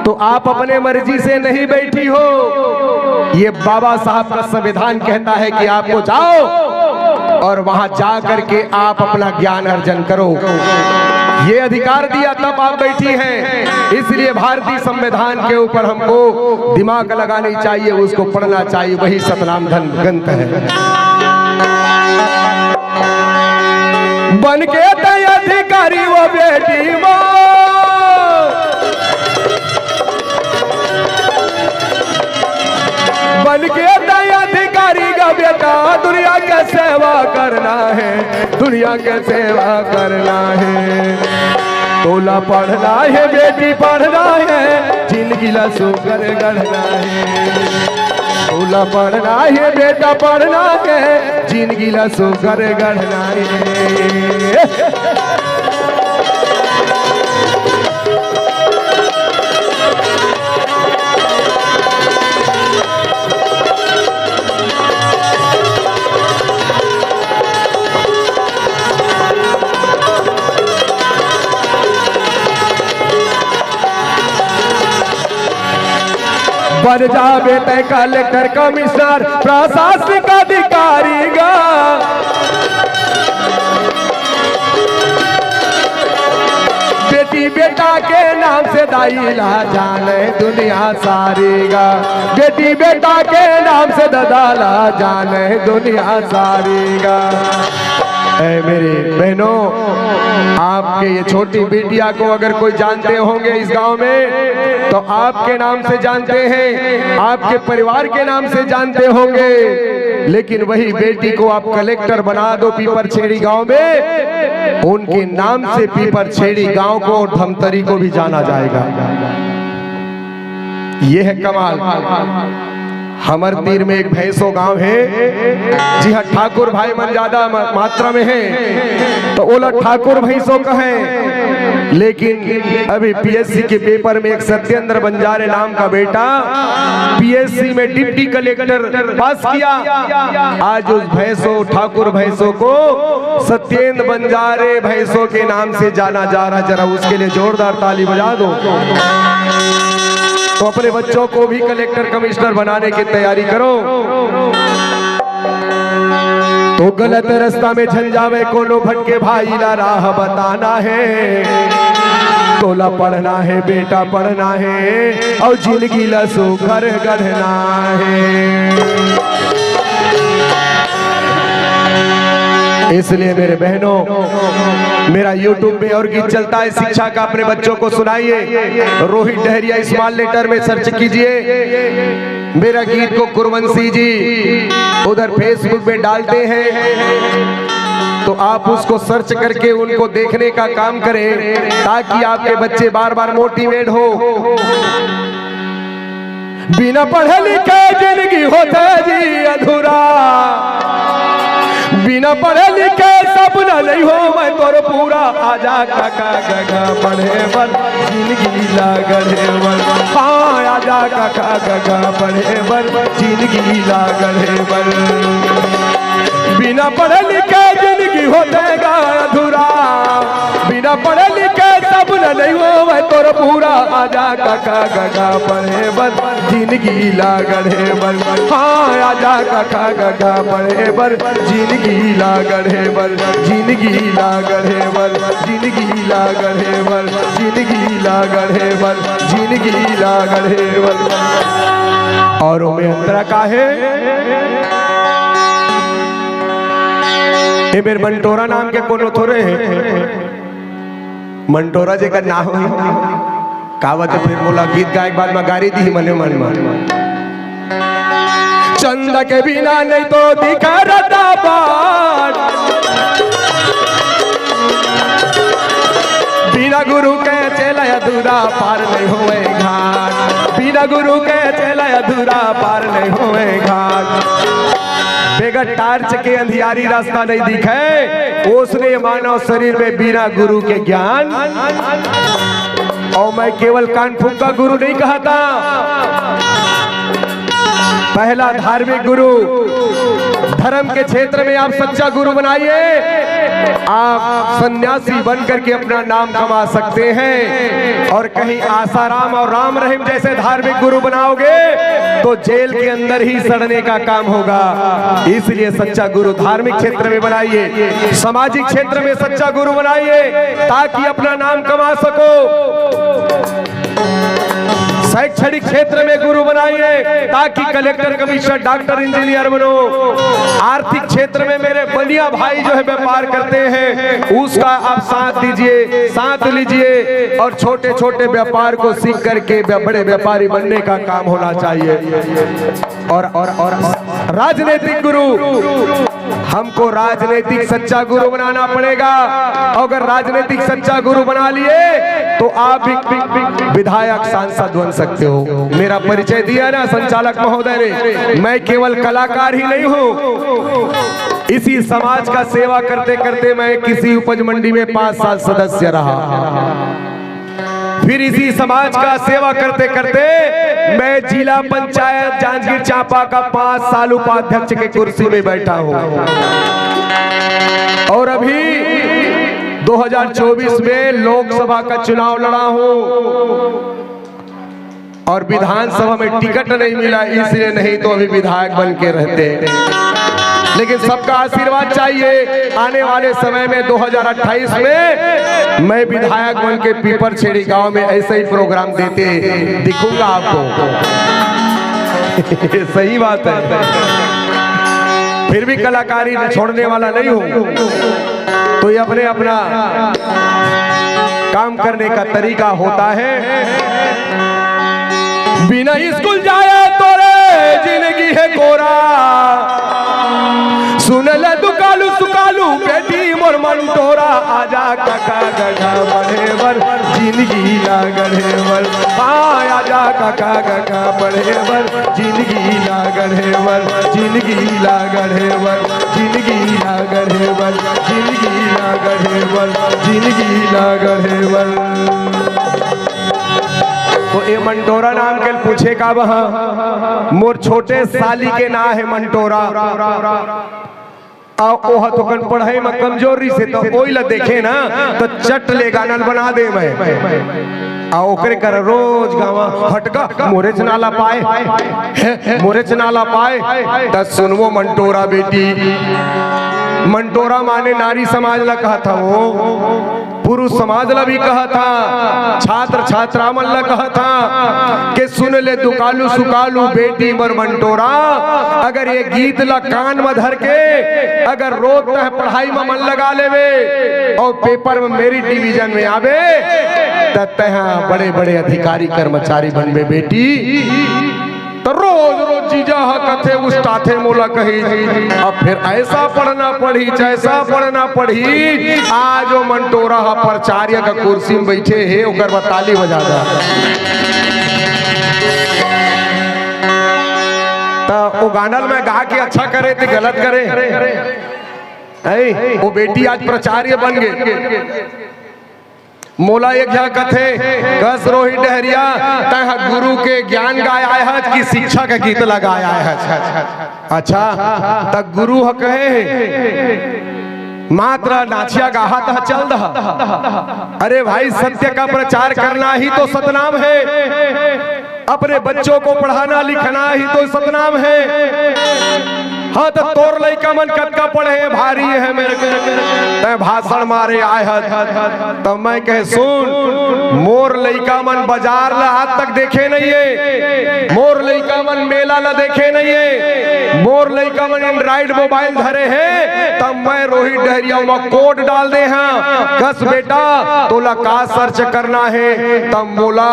तो आप अपने मर्जी से नहीं बैठी हो। ये बाबा साहब का संविधान कहता है कि आपको जाओ और वहां जा करके आप अपना ज्ञान अर्जन करो। ये अधिकार दिया तब आप बैठी हैं। इसलिए भारतीय संविधान के ऊपर हमको दिमाग लगानी चाहिए, उसको पढ़ना चाहिए, वही सतनाम धन ग्रंथ है। बन के तय अधिकारी वो बेटी वो, बन के तय अधिकारी का बेटा, दुनिया के सेवा करना है, दुनिया के सेवा करना है। तोला पढ़ना है बेटी पढ़ना है, जिंदगी ला सुकर गढ़ना है। तोला पढ़ना है बेटा पढ़ना है, जिंदगी ला सुकर गढ़ना है। बन जावे तय कलेक्टर कमिश्नर प्रशासनिक अधिकारी गा। बेटी बेटा के नाम से दाईला जाने दुनिया सारी गा। बेटी बेटा के नाम से दादाला जाने दुनिया सारी गा। मेरी बहनों, आपके ये छोटी बिटिया को अगर कोई जानते होंगे इस गांव में तो आपके नाम से जानते हैं, आपके परिवार के नाम से जानते होंगे। लेकिन वही बेटी को आप कलेक्टर बना दो पीपरछेड़ी गांव में, उनके नाम से पीपरछेड़ी गांव को और धमतरी को भी जाना जाएगा। यह है कमाल। हमरतीर में एक भैंसो गांव है, जी हाँ, ठाकुर भाई मन ज्यादा मात्रा में है तो ओला ठाकुर भैंसो कहें। लेकिन अभी पीएससी के पेपर में एक सत्येंद्र बंजारे नाम का बेटा पीएससी में डिप्टी कलेक्टर पास किया। आज उस भैंसो ठाकुर भैंसो को सत्येंद्र बंजारे भैंसो के नाम से जाना जा रहा। जरा उसके लिए जोरदार ताली बजा दो। तो अपने बच्चों को भी कलेक्टर कमिश्नर बनाने की तैयारी करो। तो गलत रास्ता में झंझावे कोनो भटके भाई ला राह बताना है। तोला पढ़ना है बेटा पढ़ना है और जिंदगी ला सुखर गढ़ना है। इसलिए मेरे बहनों, मेरा YouTube में और गीत चलता है शिक्षा का, अपने बच्चों को सुनाइए। रोहित डहरिया स्मॉल लेटर में सर्च कीजिए। मेरा गीत को कुरवंशी जी उधर फेसबुक में डालते हैं तो आप उसको सर्च करके उनको देखने का काम करें ताकि आपके बच्चे बार बार मोटिवेट हो। बिना पढ़े लिखे जिंदगी होता जी अधूरा, बिना पढ़े लिखे सपना नहीं हो मैं तोर पूरा। आजा काका गगा पढ़े बर जिंदगी लागढ़े बर। हाँ आजा काका गगा पढ़े बर जिंदगी लागढ़े बर। बिना पढ़े लिखे जिंदगी हो जाएगा अधूरा, बिना पढ़े लिखे सपना नहीं हो मैं तोर पूरा। आजा काका गगा पढ़े बर जिंदगी लागढ़े बर। हाँ आजा काका गगा पढ़े बर जिंदगी लागढ़े बर। जिंदगी लागढ़े बर जिंदगी लागढ़े बर जिंदगी लागढ़े बर जिंदगी लागढ़े बर। और में अंतरा का है ये मेरे मंटोरा नाम के कोनो थोड़े हैं। मंटोरा जी का ना हो कावत फिर बोला गीत गायक बाद में गारी दी मने मन मन। चंदा के बिना नहीं तो दिखा रता बात, बिना गुरु के चला अधूरा पार नहीं होए घाट। बिना गुरु के चला अधूरा पार नहीं होए घाट। बेगर टार्च के अंधियारी रास्ता नहीं दिखे, उसने मानव शरीर में बिना गुरु के ज्ञान। और मैं केवल कान फूंका गुरु नहीं कहता, पहला धार्मिक गुरु धर्म के क्षेत्र में आप सच्चा गुरु बनाइए। आप सन्यासी बनकर के अपना नाम कमा सकते हैं। और कहीं आसाराम और राम रहीम जैसे धार्मिक गुरु बनाओगे तो जेल के अंदर ही सड़ने का काम होगा। इसलिए सच्चा गुरु धार्मिक क्षेत्र में बनाइए, सामाजिक क्षेत्र में सच्चा गुरु बनाइए ताकि अपना नाम कमा सको। शैक्षणिक क्षेत्र में गुरु बनाइए ताकि कलेक्टर कमिश्नर डॉक्टर इंजीनियर बनो। आर्थिक क्षेत्र में मेरे बलिया भाई जो है व्यापार करते हैं उसका आप साथ दीजिए, साथ लीजिए और छोटे छोटे व्यापार को सीख करके बड़े व्यापारी बनने का काम होना चाहिए। और राजनीतिक गुरु, हमको राजनीतिक सच्चा गुरु बनाना पड़ेगा। अगर राजनीतिक सच्चा गुरु बना लिए तो आप विधायक सांसद बन सकते हो। मेरा परिचय दिया ना संचालक महोदय ने, मैं केवल कलाकार ही नहीं हूँ, इसी समाज का सेवा करते करते मैं किसी उपज मंडी में 5 साल सदस्य रहा, फिर इसी समाज का सेवा करते करते मैं जिला पंचायत जांजगीर चांपा का 5 साल उपाध्यक्ष के कुर्सी में बैठा हूं। और अभी 2024 में लोकसभा का चुनाव लड़ा हूं और विधानसभा में टिकट नहीं मिला, इसलिए नहीं तो अभी विधायक बन के रहते। लेकिन सबका आशीर्वाद चाहिए। आने वाले समय में 2028 में मैं विधायक बन के पीपर छेड़ी गांव में ऐसे ही प्रोग्राम देते दिखूंगा आपको। सही बात है। फिर भी कलाकारी छोड़ने वाला नहीं हूं। तो ये अपने अपना काम करने का तरीका होता है। बिना स्कूल जाए तोरे जिंदगी है कोरा, सुन ले दुकालू सुकालू बेटी मोर मंटोरा, आजा काका गढ़ा बढ़े बर जिंदगी ना गढ़े बर, आजा काका गढ़ा बढ़े बर जिंदगी ना गढ़े बर, जिंदगी ना गढ़े बर, जिंदगी ना गढ़े बर, जिंदगी ना गढ़े बर, जिंदगी ना गढ़े बर। तो ये मंटोरा नाम के पूछे का वहाँ मोर छोटे साली के ना है मंटोरा। ओह तो कन पढ़ाई में कमजोरी से तो ओई ला देखे ना तो चट ले गानल बना दे मैं। ओकरे कर रोज गावा हटका मोरे चनाला पाए, मोरे चनाला पाए। तो सुनवो मंटोरा बेटी, मंटोरा माने नारी समाज ला कहा था, वो पुरुष समाज ला भी कहा था, छात्र छात्रा मन ला कहा था कि सुन ले दुकालू सुकालू बेटी मर मंटोरा। अगर ये गीत ला कान में धर के अगर रोज तह पढ़ाई में मन लगा लेवे और पेपर में मेरी डिवीजन में आवे तो तह बड़े बड़े अधिकारी कर्मचारी बनबे बेटी। तो रोज रोज जीजा कथे उस्ताथे मोला कही, अब फिर ऐसा पढ़ना पढ़ी जैसा पढ़ना पढ़ी। आज वो मंटोरा प्राचार्य का कुर्सी में बैठे है, ओकर बताली बजा दा। तो वो गानल में गा के अच्छा करे थे गलत करे। वो बेटी आज प्राचार्य बन गए। मोला एक जगह कथे कस रोहित डहरिया तह गुरु के ज्ञान गाया है कि शिक्षा का गीत लगाया है। अच्छा तक गुरु ह कहे मात्र नाचिया गाहा तह चल दहा। अरे भाई सत्य का प्रचार करना ही तो सतनाम है, अपने बच्चों को पढ़ाना लिखना ही तो सतनाम है। हाँ तो तोर लइका मन कतका पढ़े भारी है मेरे ते भाषण मारे आए है। तो मैं कहे सुन, मोर लइका मन बाजार ला आज तक देखे नहीं है, मोर लइका मन मेला ला देखे नहीं है, मोर लइका मन एंड्रॉइड मोबाइल धरे हैं। तब मैं रोहित डहरिया में कोड डाल दे हैं कस बेटा तोला का सर्च करना है, तब बोला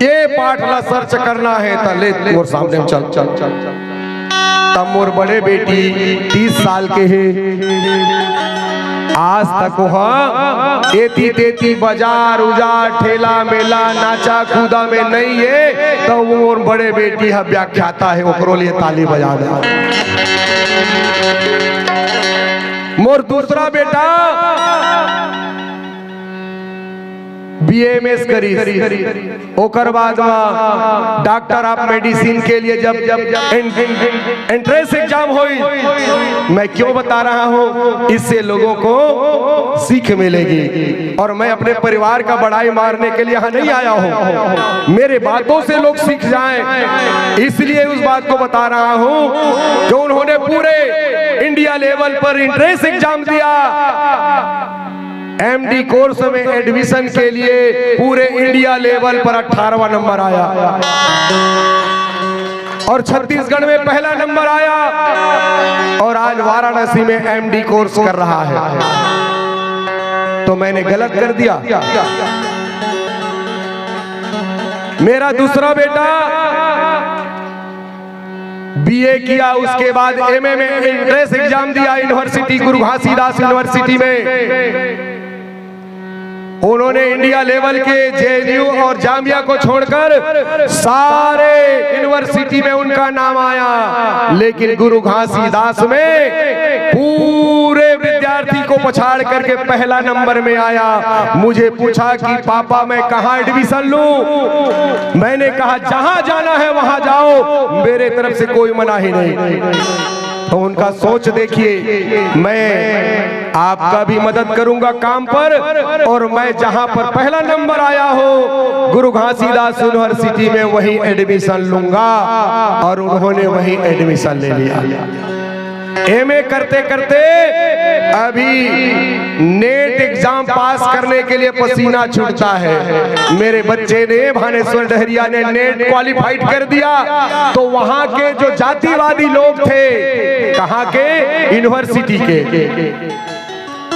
ये पाठ ला सर्च करना है। तो ले मोर सामने चल चल चल। तब मोर बड़े बेटी 30 साल के है, आज तक वह एती तेती बाजार उजार ठेला मेला नाचा कूदा में नहीं है। तो वो मोर बड़े बेटी है व्याख्याता है, ओकरो लिए ताली बजा दे। मोर दूसरा बेटा BAMS करी, ओकर बाद डॉक्टर ऑफ मेडिसिन के लिए जब एंट्रेंस एग्जाम हुई। मैं क्यों बता रहा हूँ, इससे लोगों को सीख मिलेगी। और मैं अपने परिवार का बड़ाई मारने के लिए यहाँ नहीं आया हूँ, मेरे बातों से लोग सीख जाएं, इसलिए उस बात को बता रहा हूँ जो उन्होंने पूरे इंडिया लेवल पर एंट्रेंस एग्जाम दिया। MD कोर्स में एडमिशन के लिए पूरे इंडिया लेवल पर 18वां नंबर आया और छत्तीसगढ़ में पहला नंबर आया और आज वाराणसी में MD कोर्स कर रहा है। तो मैंने गलत कर दिया। मेरा दूसरा बेटा BA किया, उसके बाद MA में एंट्रेंस एग्जाम दिया यूनिवर्सिटी गुरु घासीदास यूनिवर्सिटी में। उन्होंने इंडिया लेवल के JNU और जामिया को छोड़कर सारे यूनिवर्सिटी में उनका नाम आया, लेकिन गुरु घासीदास में पूरे विद्यार्थी को पछाड़ करके पहला नंबर में आया। मुझे पूछा कि पापा मैं कहाँ एडमिशन लूं? मैंने कहा जहां जाना है वहां जाओ, मेरे तरफ से कोई मना ही नहीं। तो उनका सोच देखिए। मैं आपका भी मदद करूंगा काम पर, और मैं जहां पर पहला नंबर आया हो गुरु घासीदास यूनिवर्सिटी में वहीं एडमिशन लूंगा। और उन्होंने वहीं एडमिशन ले लिया। एमए करते करते अभी नेट एग्जाम पास करने के लिए पसीना छूटता है। मेरे बच्चे ने, भानेश्वर डहरिया ने नेट क्वालिफाइड कर दिया। तो वहां के जो जातिवादी लोग थे, कहां के, यूनिवर्सिटी के,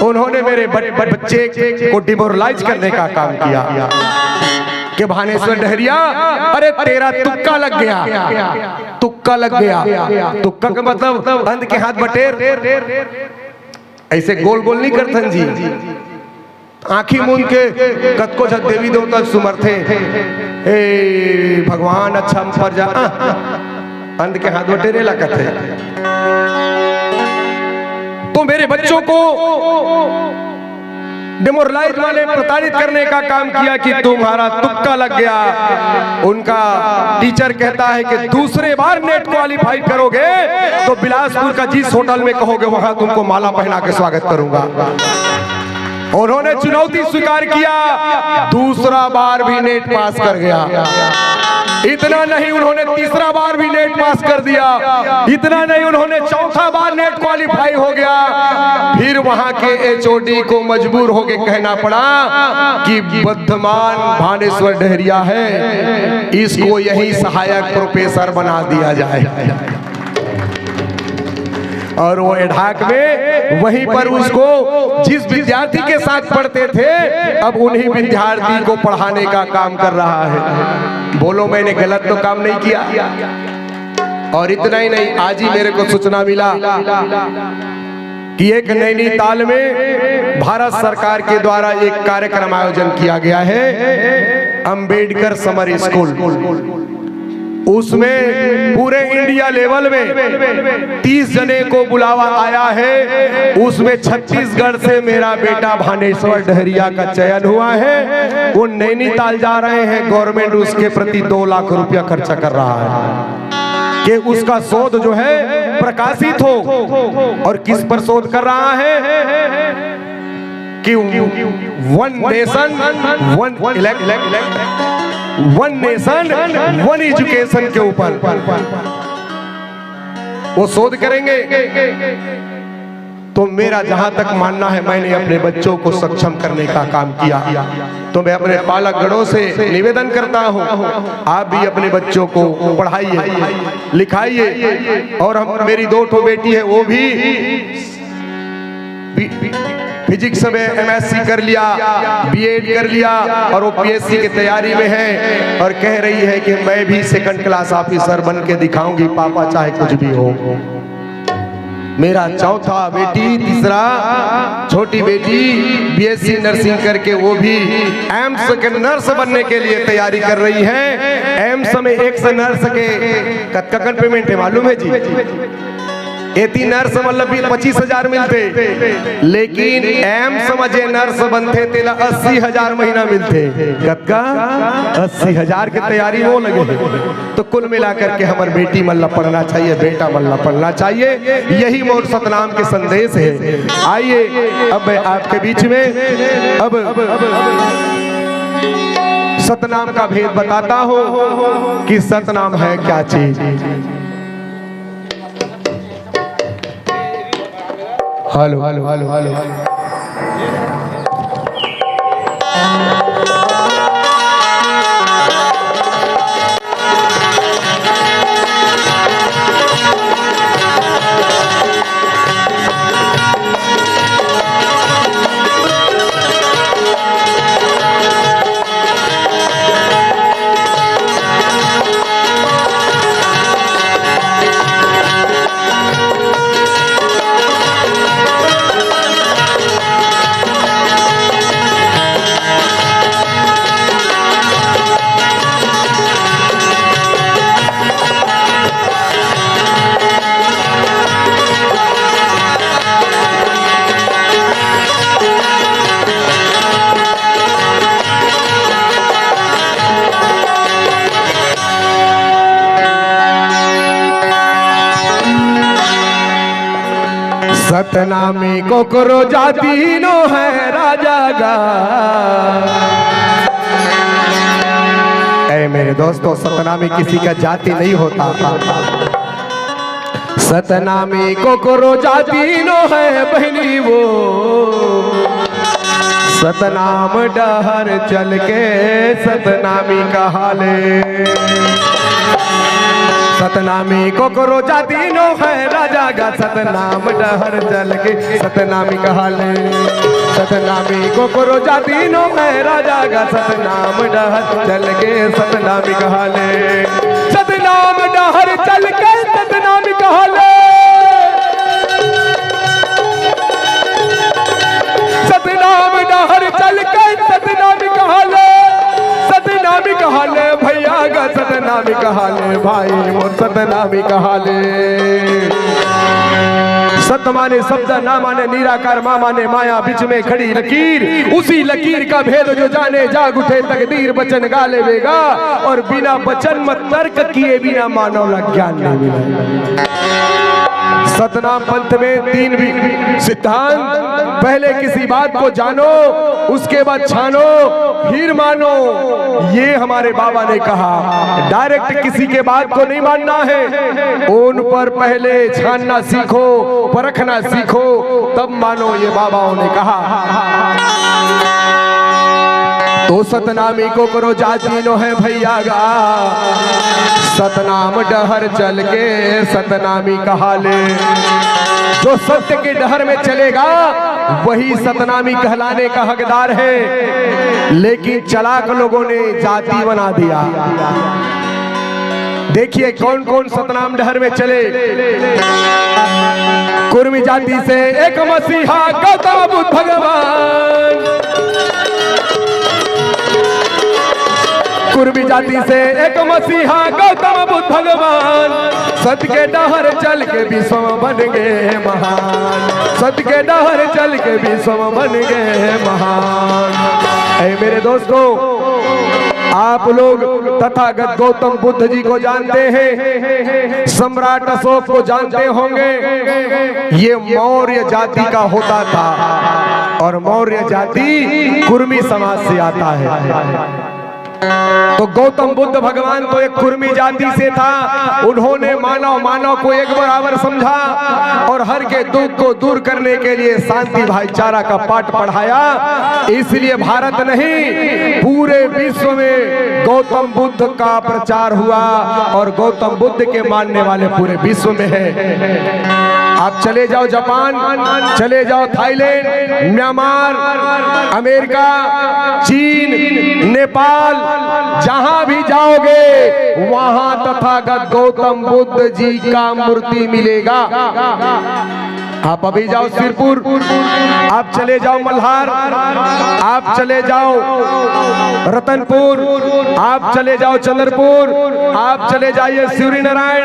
उन्होंने मेरे बच्चे को डिमोरलाइज करने का काम किया कि भानेश्वर डहरिया, अरे तेरा तुक्का लग गया, तुक्का लग गया। तुक्का का मतलब अंध के हाथ बटेर, ऐसे गोल गोल नहीं करथन जी। आंखी मूंद के कतको झट देवी देवता सुमरथे, ए भगवान अच्छा पर जा, अंध के हाथ बटेरे लगत है। तो मेरे बच्चों को डिमोरलाइज वाले प्रताड़ित करने का काम किया कि तुम्हारा तुक्का लग गया। उनका टीचर कहता है कि दूसरे बार नेट क्वालिफाई करोगे तो बिलासपुर का जिस होटल में कहोगे वहां तुमको माला पहना के स्वागत करूंगा। उन्होंने चुनौती स्वीकार किया, दूसरा बार भी नेट पास कर गया। इतना नहीं, उन्होंने तीसरा बार भी नेट पास कर दिया। इतना नहीं, उन्होंने चौथा बार नेट क्वालिफाई हो गया। फिर वहां के एचओडी को मजबूर होके कहना पड़ा कि वर्धमान भानेश्वर डहरिया है, इसको यही सहायक प्रोफेसर बना दिया जाए। और वो एढाक में वहीं पर उसको जिस विद्यार्थी के साथ पढ़ते थे, अब उन्हीं विद्यार्थी को पढ़ाने का काम कर रहा है। बोलो, मैंने गलत तो काम नहीं किया। और इतना ही नहीं, आज ही मेरे को सूचना मिला कि एक नैनीताल में भारत सरकार के द्वारा एक कार्यक्रम आयोजन किया गया है, अंबेडकर समर स्कूल। उसमें पूरे इंडिया लेवल में 30 जने को बुलावा आया है। उसमें छत्तीसगढ़ से मेरा बेटा भानेश्वर डहरिया का चयन हुआ है। वो नैनीताल जा रहे हैं। गवर्नमेंट उसके प्रति 2 लाख रुपया खर्चा कर रहा है कि उसका शोध जो है प्रकाशित हो। और किस पर शोध कर रहा है कि वन नेशन वन एजुकेशन के ऊपर वो शोध करेंगे। तो मेरा जहां तक मानना है, मैंने अपने बच्चों को सक्षम करने का काम किया। तो मैं अपने पालकगणों से निवेदन करता हूं, आप भी अपने बच्चों को पढ़ाइए, लिखाइए। और हम, मेरी 2 बेटी है, वो भी फिजिक्स में एमएससी कर लिया, बीएड कर लिया, और वो पीएससी की तैयारी में है। और कह रही है कि मैं भी 2nd क्लास ऑफिसर बन के दिखाऊंगी पापा, चाहे कुछ भी हो। मेरा चौथा बेटी, तीसरा छोटी बेटी बीएससी नर्सिंग करके वो भी एम्स के नर्स बनने के लिए तैयारी कर रही है। एम्स में एक से नर्स के कतकन पेमेंट है मालूम है जी? एती नर्स मतलब 25,000 मिलते, लेकिन एम समझे नर्स बनते तेला 80,000 महीना मिलते। कतका 80,000 की तैयारी वो लगे। तो कुल मिलाकर के हमार बेटी मल्ला पढ़ना चाहिए, बेटा मल्ला पढ़ना चाहिए। यही मोर सतनाम के संदेश है। आइए अब मैं आपके बीच में अब सतनाम का भेद बताता हूँ कि सतनाम है क्या चीज। Hello hello hello hello hello. Satnami को करो जाती नो है राजा गा। ऐ मेरे दोस्तों, सतनामी किसी का जाति नहीं होता। सतनामी को करो जाती नो है बहनी वो, सतनाम डहर चल के सतनामी कहा ले। सतनामी को करो जाती नो है राजा गा, सतनाम डहर चल के सतनामी कहा ले। सतनामी को करो जाती नो है राजा गा, सतनाम डहर चल के सतनामी कहा ले। सतनाम डहर चल के सतनामी कहा ले। सतनाम डहर चल के सतनामी कहा ले। सतनामी कहा ले भैया गा, सतनामी कहा ले भाई मोर, सतनामी कहा ले। सत माने शब्द, ना माने निराकार, माँ माने माया, बीच में खड़ी लकीर। उसी लकीर का भेद जो जाने जाग उठे तकदीर, बचन गा लेगा और बिना बचन मत तर्क किए बिना मानव ज्ञान नहीं मिला। सतनाम पंथ में 3 भी सिद्धांत, पहले किसी बात को जानो, उसके बाद छानो, फिर मानो। ये हमारे बाबा ने कहा। डायरेक्ट किसी के बात को नहीं मानना है, उन पर पहले छानना सीखो, परखना सीखो, तब मानो, ये बाबाओं ने कहा। तो सतनामी को करो जाती नो है भैया गा, सतनाम डहर चल के सतनामी कहा ले। जो सत्य के डहर में चलेगा वही सतनामी कहलाने का हकदार है। लेकिन चालाक लोगों ने जाति बना दिया। देखिए कौन कौन सतनाम डहर में चले। कुर्मी जाति से एक मसीहा गौतम बुद्ध भगवान, कुर्मी जाति से एक मसीहा गौतम बुद्ध भगवान, सत्य के डहर चल के विश्व बन गए महान। सत्य के डहर चल के विश्व बन गए महान। ऐ मेरे दोस्तों, आप लोग तथागत गौतम बुद्ध जी को जानते हैं, सम्राट अशोक को जानते होंगे। ये मौर्य जाति का होता था और मौर्य जाति कुर्मी समाज से आता है। तो गौतम बुद्ध भगवान तो एक कुर्मी जाति से था। उन्होंने मानव को एक बराबर समझा और हर के दुख को दूर करने के लिए शांति भाईचारा का पाठ पढ़ाया। इसलिए भारत नहीं, पूरे विश्व में गौतम बुद्ध का प्रचार हुआ और गौतम बुद्ध के मानने वाले पूरे विश्व में है। आप चले जाओ जापान, चले जाओ थाईलैंड, म्यांमार, अमेरिका, चीन, नेपाल, जहां भी जाओगे वहां तथागत गौतम बुद्ध जी का मूर्ति मिलेगा। आप अभी जाओ सिरपुर, आप चले जाओ मल्हार, आप चले जाओ रतनपुर, आप चले जाओ चंद्रपुर, आप चले जाइए सूर्य नारायण।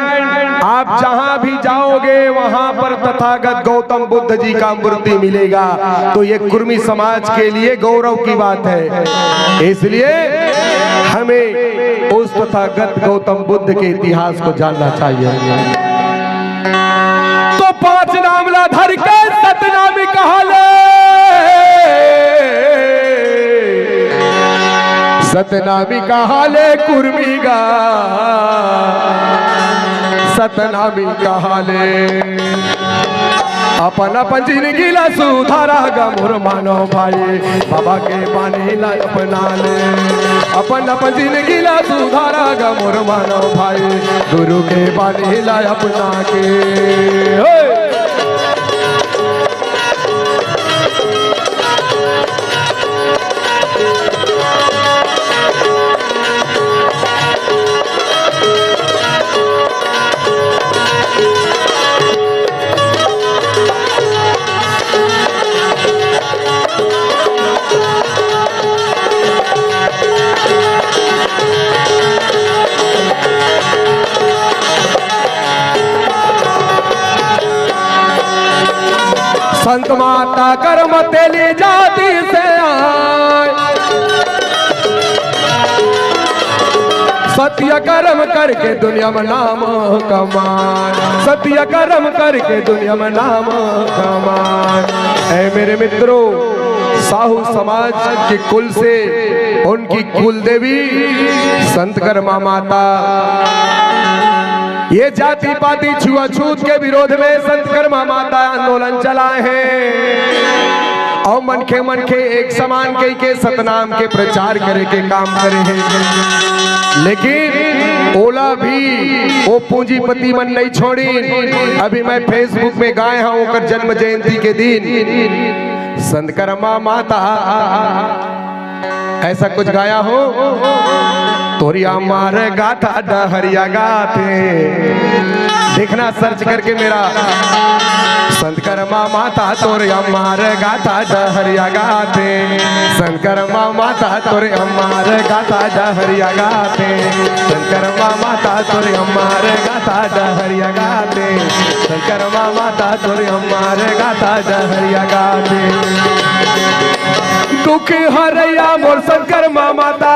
आप जहां भी जाओगे वहां पर तथागत गौतम बुद्ध जी का मूर्ति मिलेगा। तो ये कुर्मी समाज के लिए गौरव की बात है। इसलिए हमें उस तथागत गौतम बुद्ध के इतिहास को जानना चाहिए। तो 5 नामला धर के सतनामी कहा ले। सतनामी कहा ले कुर्मी गा, सतनामी कहा ले। अपन अपन जिंदगी ला सुधारा गा मोर मानो भाई, बाबा के पानी ला अपना ले। अपन अपन जिंदगी ला सुधारा गा मोर मानो भाई, गुरु के पानी ला अपना के। संत माता कर्म तेली जाति से आए, सत्य कर्म करके दुनिया में नाम कमाए, सत्य कर्म करके दुनिया में नाम कमाए। ऐ मेरे मित्रों, साहू समाज के कुल से उनकी कुल देवी संतकर्मा माता, ये जाति पाति छुआछूत के विरोध में संतकर्मा माता आंदोलन चलाए हैं और मनखे एक समान के सतनाम के प्रचार करे के काम करे हैं। लेकिन ओला भी वो पूंजीपति मन नहीं छोड़ी। अभी मैं फेसबुक में गाया हूं ओकर जन्म जयंती के दिन संतकर्मा माता ऐसा कुछ गाया हो, तोरी अमार गाथा डहरिया गाथे, देखना सर्च करके मेरा संतकर्मा माता तोरे अमार गाथा डहरिया गाथे, संतकर्मा माता तोरे अमार गाथा डहरिया गाथे, संतकर्मा माता तोरे अमार गाथा डहरिया गाथे, संतकर्मा माता तोरे अमार गाथा डहरिया गाथे। दुख हरैया मोर संतकर्मा माता,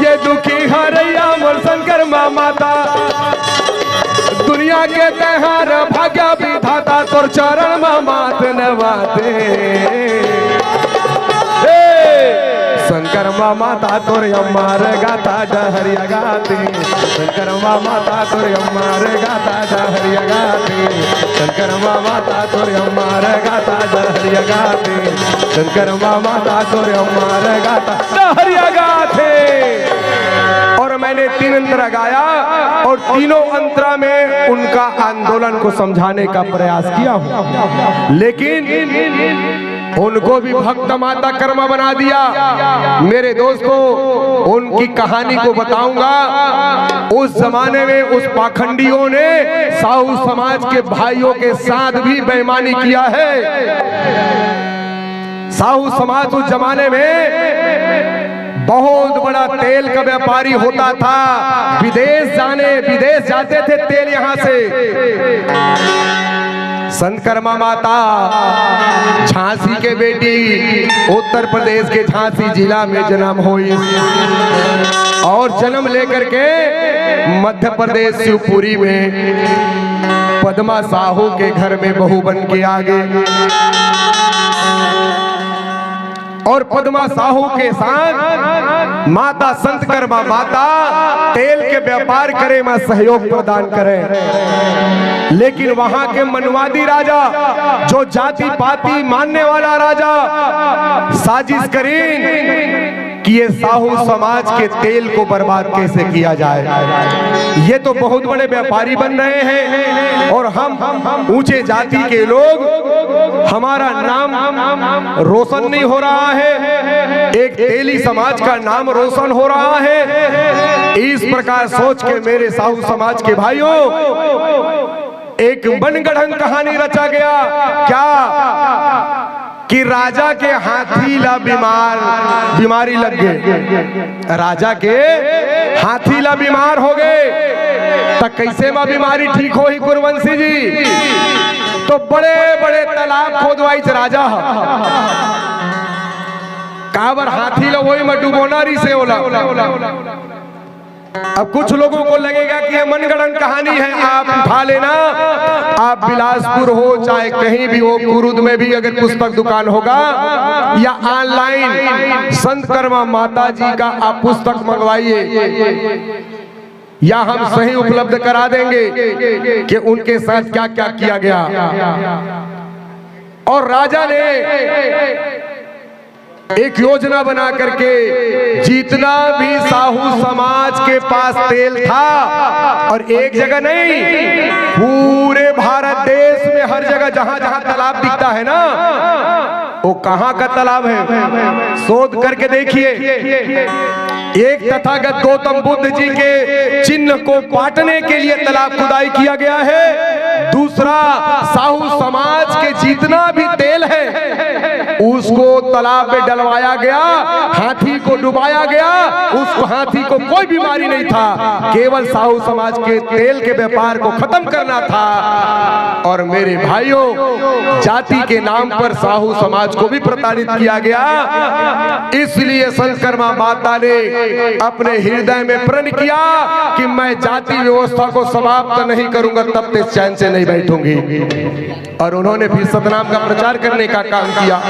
ये दुखी हरैया मोर संतकर्मा माता, दुनिया के त्योहार भाग्य विधाता तोर चरण में मात नवाते। संतकर्मा माता तोरे अमार गाथा डहरिया गाते, संतकर्मा माता तोरे अमार गाथा डहरिया गाते, संतकर्मा माता तोरे अमार गाथा डहरिया गाते, संतकर्मा माता तोरे अमार गाथा डहरिया गाते। और मैंने 3 अंतरा गाया और तीनों अंतरा में उनका आंदोलन को समझाने का प्रयास किया हूं, लेकिन उनको भी भक्त माता कर्मा बना दिया। मेरे दोस्तों, उनकी कहानी को बताऊंगा। उस जमाने में उस पाखंडियों ने साहू समाज के भाइयों के साथ भी बेईमानी किया है। साहू समाज उस जमाने में बहुत बड़ा तेल का व्यापारी होता था। विदेश जाते थे तेल यहां से। संतकर्मा माता झांसी के बेटी, उत्तर प्रदेश के झांसी जिला में जन्म हुई और जन्म लेकर के मध्य प्रदेश शिवपुरी में पद्मा साहू के घर में बहू बन के आ गई और पद्मा साहू के साथ माता संतकर्मा माता तेल के व्यापार करे में सहयोग प्रदान करें। लेकिन वहां के मनवादी राजा, जो जाति पाति मानने वाला राजा, साजिश करीन कि ये साहू समाज के तेल को बर्बाद कैसे किया जाए। ये तो बहुत बड़े व्यापारी बन रहे हैं और हम ऊंचे जाति के लोग, हमारा नाम रोशन नहीं हो रहा है, एक तेली समाज का नाम रोशन हो रहा है। इस प्रकार सोच के मेरे साहू समाज के भाइयों, एक मनगढ़ंत कहानी रचा गया। क्या कि राजा के हाथी ला बीमारी लग गए, राजा के हाथी ला बीमार हो गए। तो कैसे मां बीमारी ठीक हो ही कुरवंशी जी? तो बड़े बड़े तालाब खोदवाई राजा काबर हाथी ला वही में डुबोना री से होला। अब कुछ लोगों को लगेगा कि ये मनगढ़ंत कहानी है, आप उठा लेना। आप बिलासपुर हो चाहे कहीं भी हो, कुरुद में भी अगर पुस्तक दुकान होगा या ऑनलाइन संतकर्मा माता जी का आप पुस्तक मंगवाइए, या हम सही उपलब्ध करा देंगे कि उनके साथ क्या क्या किया गया। और राजा ने एक योजना बना करके जितना भी साहू समाज के पास तेल था, और एक जगह नहीं, पूरे भारत देश में हर जगह जहां जहां तालाब दिखता है ना, वो कहां का तालाब है शोध करके देखिए। एक तथागत गौतम बुद्ध जी के चिन्ह को पाटने के लिए तालाब खुदाई किया गया है। दूसरा, साहू समाज के जितना भी तेल है उसको तालाब में डलवाया गया, हाथी को डुबाया गया, उस हाथी को कोई बीमारी नहीं था, केवल साहू समाज के तेल के व्यापार को खत्म करना था। और मेरे भाइयों, जाति के नाम पर साहू समाज को भी प्रताड़ित किया गया। इसलिए संतकर्मा माता ने अपने हृदय में प्रण किया कि मैं जाति व्यवस्था को समाप्त नहीं करूंगा, तब तक चैन से नहीं बैठूंगी। और उन्होंने फिर सतनाम का प्रचार करने का काम किया,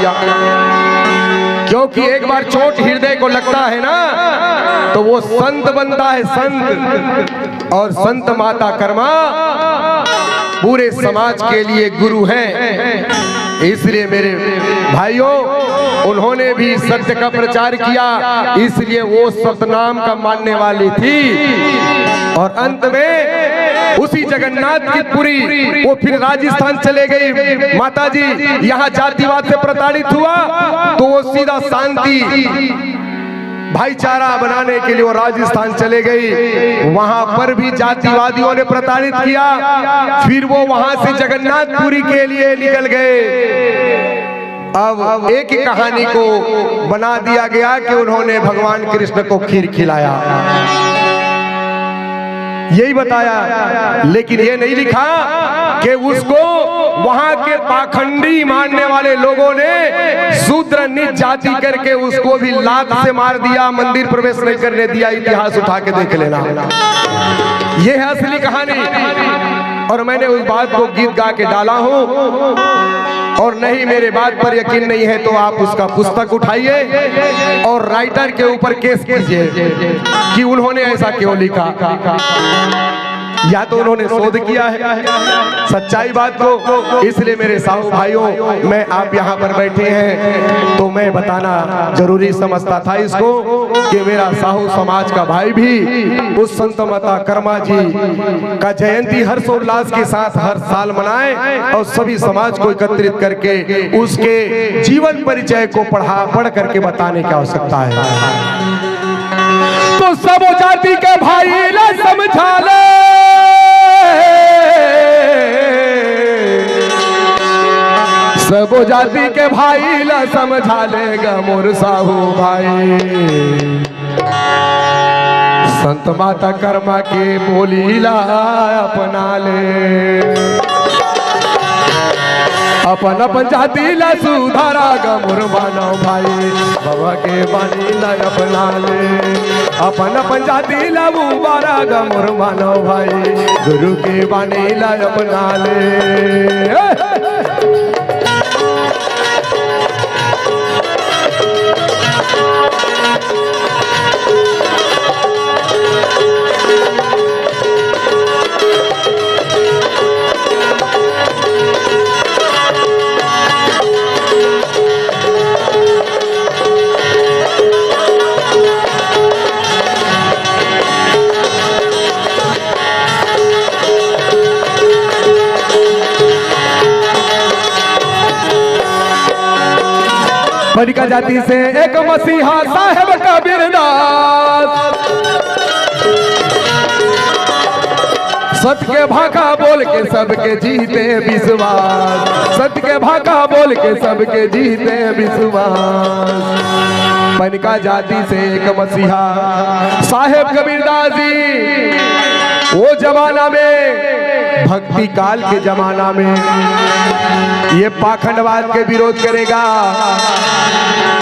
क्योंकि एक बार चोट हृदय को लगता है ना तो वो संत बनता है, संत। और संत माता कर्मा पूरे समाज के लिए गुरु हैं। इसलिए मेरे भाइयों, उन्होंने भी सत्य का प्रचार किया, इसलिए वो सतनाम का मानने वाली थी। और अंत में उसी जगन्नाथ की पुरी वो फिर राजस्थान चले गई। माता जी यहाँ जातिवाद से प्रताड़ित हुआ तो वो सीधा शांति भाईचारा बनाने के लिए वो राजस्थान चले गई। वहां पर भी जातिवादियों ने प्रताड़ित किया, फिर वो वहां से जगन्नाथपुरी के लिए निकल गए। अब एक ही कहानी को बना दिया गया कि उन्होंने भगवान कृष्ण को खीर खिलाया, यही बताया, लेकिन ये नहीं लिखा कि उसको वहां के पाखंडी मानने वाले लोगों ने शूद्र नीच जाति करके उसको भी लात से मार दिया, मंदिर प्रवेश नहीं करने दिया। इतिहास उठा के देख लेना, ये है असली कहानी। और मैंने उस बात को गीत गा के डाला हूं। और नहीं मेरे बात पर यकीन नहीं है तो आप उसका पुस्तक उठाइए और राइटर के ऊपर केस कीजिए कि उन्होंने ऐसा क्यों लिखा। या तो उन्होंने शोध किया है सच्चाई बात को। इसलिए मेरे साहू भाइयों, मैं आप यहाँ पर बैठे हैं तो मैं बताना जरूरी समझता था इसको कि मेरा साहू समाज का भाई भी उस संत माता कर्मा जी का जयंती हर्षोल्लास के साथ हर साल मनाए और सभी समाज को एकत्रित करके उसके जीवन परिचय को पढ़ करके बताने की आवश्यकता है। तो सब जाति के भाई ला समझा ले, सब जाति के भाई ला समझा लेगा मोर साहू भाई। संत माता कर्मा के बोली ला अपना ले, अपन अपन जाति ला सुधारा गा मोर मानव भाई। बाबा के बानी ला अपना ले, अपन अपन जाति ला मुबारा गा मोर मानव भाई। गुरु के बानी ला अपना ले। बनिका जाति से एक मसीहा साहेब कबीरदास, सत्य के भाका बोल के सबके जीते विश्वास, सत्य के भाका बोल के सबके जीते विश्वास। बनिका जाति से एक मसीहा साहेब कबीरदास जी वो जमाना में, भक्ति काल के जमाना में ये पाखंडवाद के विरोध करेगा,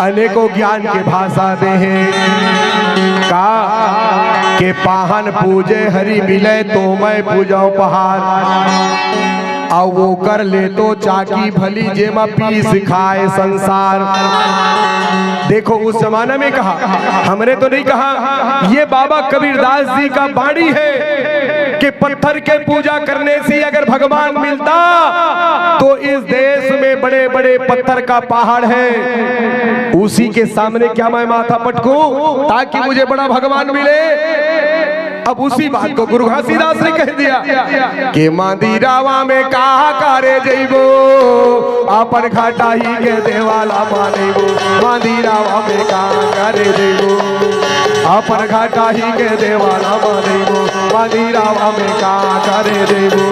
अनेकों ज्ञान के भाषा दे हैं का के पाहन पूजे हरि मिले तो मैं पूजाऊं पहाड़, और वो कर ले तो चाकी भली जेमा पी सिखाए संसार। देखो उस जमाना में कहा, हमने तो नहीं कहा, ये बाबा कबीरदास जी का वाणी है कि पत्थर के पूजा करने से अगर भगवान मिलता तो इस देश में बड़े बड़े पत्थर का पहाड़ है, उसी के सामने क्या मैं माथा पटकूं ताकि मुझे बड़ा भगवान मिले। अब उसी बात को गुरु घासीदास ने कह दिया कि मंदिरावा में कहा करे जइबो अपन घाटा ही के देवाला मानेबो मंदिरावा में कहा करे जइबो अपन घाटा ही के देवाला मानेबो मंदिरावा में कहा करे जइबो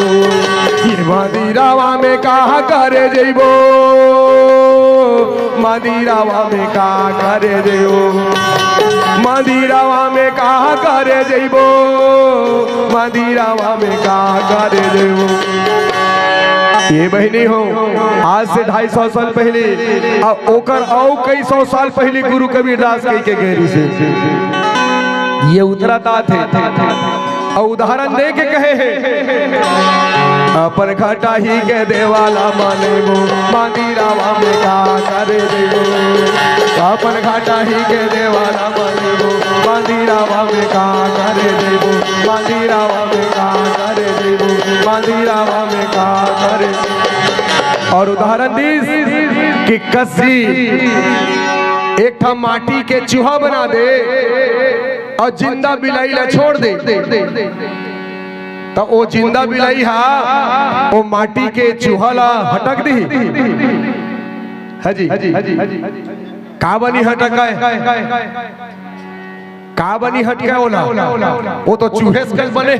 ये मंदिरावा में कहा करे जइबो मंदिरावा में कहा करे जइबो मंदिरावा में कहा करे जइबो मंदिरावा में कहा करे जइबो। ये बहनी हो आज से 250 साल पहले ओकर और कई सौ साल पहले गुरु कबीरदास के गहरी से ये उतरता थे और उदाहरण दे के कहे हैं अपन घाटा ही के देवाला मानेबो मंदिरावा में कहा करे जइबो अपन घाटा ही के देवाला मानेबो मंदिरावा में कहा करे जइबो मंदिरावा में कहा करे जइबो मंदिरावा में कहा करे। और उदाहरण दी कि कसी एक था माटी के चूहा बना दे और जिंदा बिलाई ला छोड़ दे तो वो जिंदा बिलाई हा वो माटी के चूहा ला हटक दी हजी का बनी हटका का बनी हटका होला वो तो चूहे से बने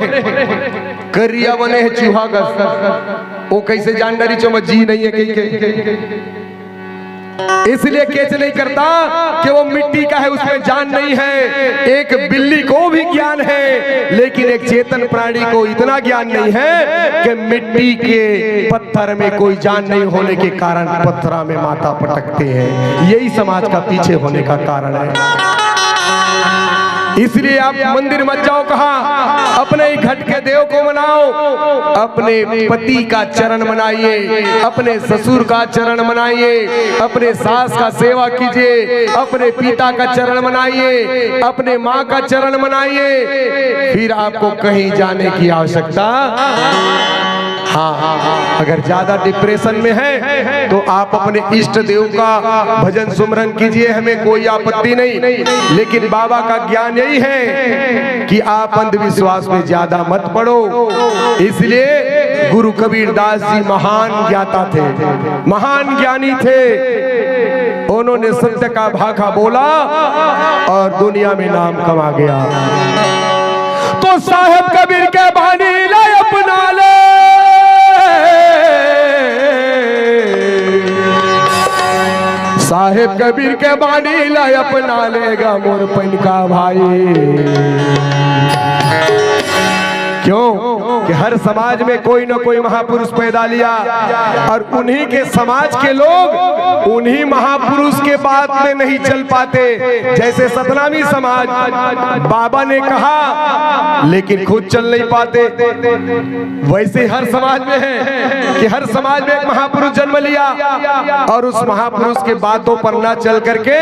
करिया बने है चूहा का वो कैसे जानदारी चो जी नहीं है कहीं इसलिए कैच नहीं करता कि वो मिट्टी का है उसमें जान नहीं है। एक बिल्ली को भी ज्ञान है लेकिन एक चेतन प्राणी को इतना ज्ञान नहीं है कि मिट्टी के पत्थर में कोई जान नहीं होने के कारण पत्थरा में माथा पटकते हैं। यही समाज का पीछे होने का कारण है। इसलिए आप मंदिर मत जाओ कहा अपने ही घट के देव को मनाओ अपने पति का चरण मनाइए अपने ससुर का चरण मनाइए अपने सास का सेवा कीजिए अपने पिता का चरण मनाइए अपने माँ का चरण मनाइए फिर आपको कहीं जाने की आवश्यकता। हाँ अगर ज्यादा डिप्रेशन में है तो आप अपने इष्ट देव का भजन सुमरन कीजिए हमें कोई आपत्ति नहीं लेकिन बाबा का ज्ञान यही है कि आप अंधविश्वास में ज्यादा मत पड़ो। इसलिए गुरु कबीरदास जी महान ज्ञाता थे महान ज्ञानी थे। उन्होंने सत्य का भाखा बोला और दुनिया में नाम कमा गया। तो साहेब कबीर के बानी ले अपना ले साहेब कबीर के बानी ला अपना लेगा मोर पन का भाई। क्यों कि हर समाज में कोई न कोई महापुरुष पैदा लिया और उन्हीं के समाज के लोग उन्हीं महापुरुष के बात में नहीं चल पाते। जैसे सतनामी समाज बाबा ने कहा लेकिन खुद चल नहीं पाते वैसे हर समाज में है कि हर समाज में एक महापुरुष जन्म लिया और उस महापुरुष के बातों पर ना चल करके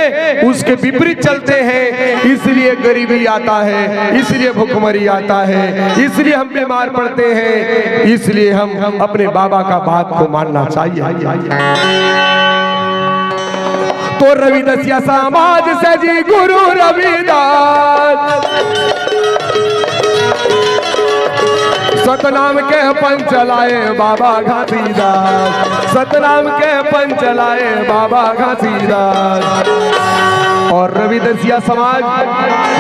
उसके विपरीत चलते हैं। इसलिए गरीबी आता है इसलिए भूखमरी आता है इसलिए हम बीमार पड़ते हैं। इसलिए हम अपने बाबा का बात को मानना चाहिए। तो रविदासिया समाज से जी गुरु रविदास सतनाम के पन चलाए बाबा घासीदास सतनाम के पन चलाए बाबा घासीदास। और रविदासिया समाज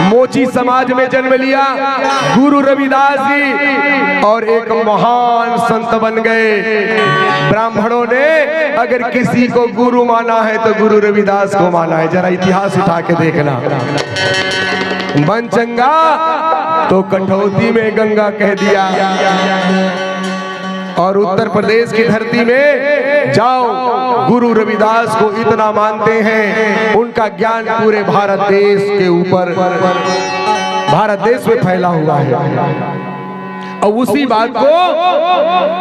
मोची समाज में जन्म लिया गुरु रविदास जी और एक महान संत बन गए। ब्राह्मणों ने अगर किसी को गुरु माना है तो गुरु रविदास को माना है। जरा इतिहास उठा के देखना। बनचंगा तो कठौती में गंगा कह दिया और उत्तर प्रदेश की धरती में जाओ गुरु रविदास को इतना मानते हैं। उनका ज्ञान पूरे भारत देश के ऊपर भारत देश में फैला हुआ है। और उसी बात को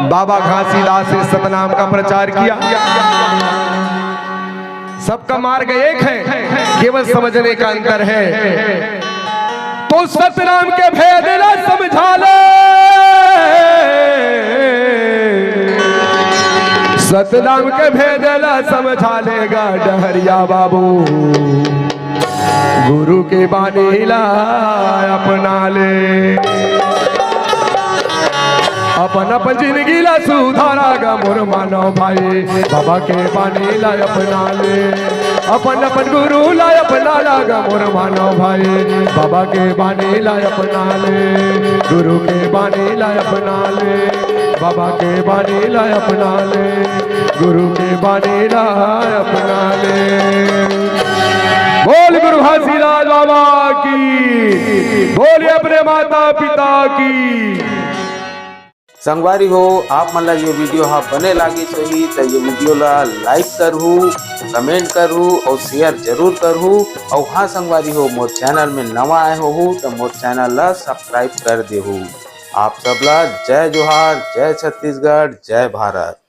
बाबा घासीदास ने सतनाम का प्रचार किया। सबका मार्ग एक है केवल समझने का अंतर है। तो सतनाम के भेद न समझा ले सतनाम के भेद न समझा लेगा डहरिया बाबू। गुरु के बानी ला अपना ले, अपन अपन जिंदगी ला सुधारा गा मोर मानव भाई, बाबा के बानी ला अपना ले, अपन अपन गुरु ला अपना गा मोर मानव भाई, बाबा के बानी ला अपना ले, गुरु के बानी ला अपना ले, बाबा के बानी ला अपना ले, गुरु के बानी ला अपना ले। बोल गुरु घासीदास बाबा की, बोले अपने माता पिता की। संगवारी हो आप मन ला ये वीडियो हा बने लागी सही तो ये वीडियो ला लाइक करहू, कमेंट करहू और शेयर जरूर करहू। और हाँ संगवारी हो मोर चैनल में नवा आए हो तो मोर चैनल ला सब्सक्राइब कर देहू। आप सब ला जय जोहार, जय छत्तीसगढ़, जय भारत।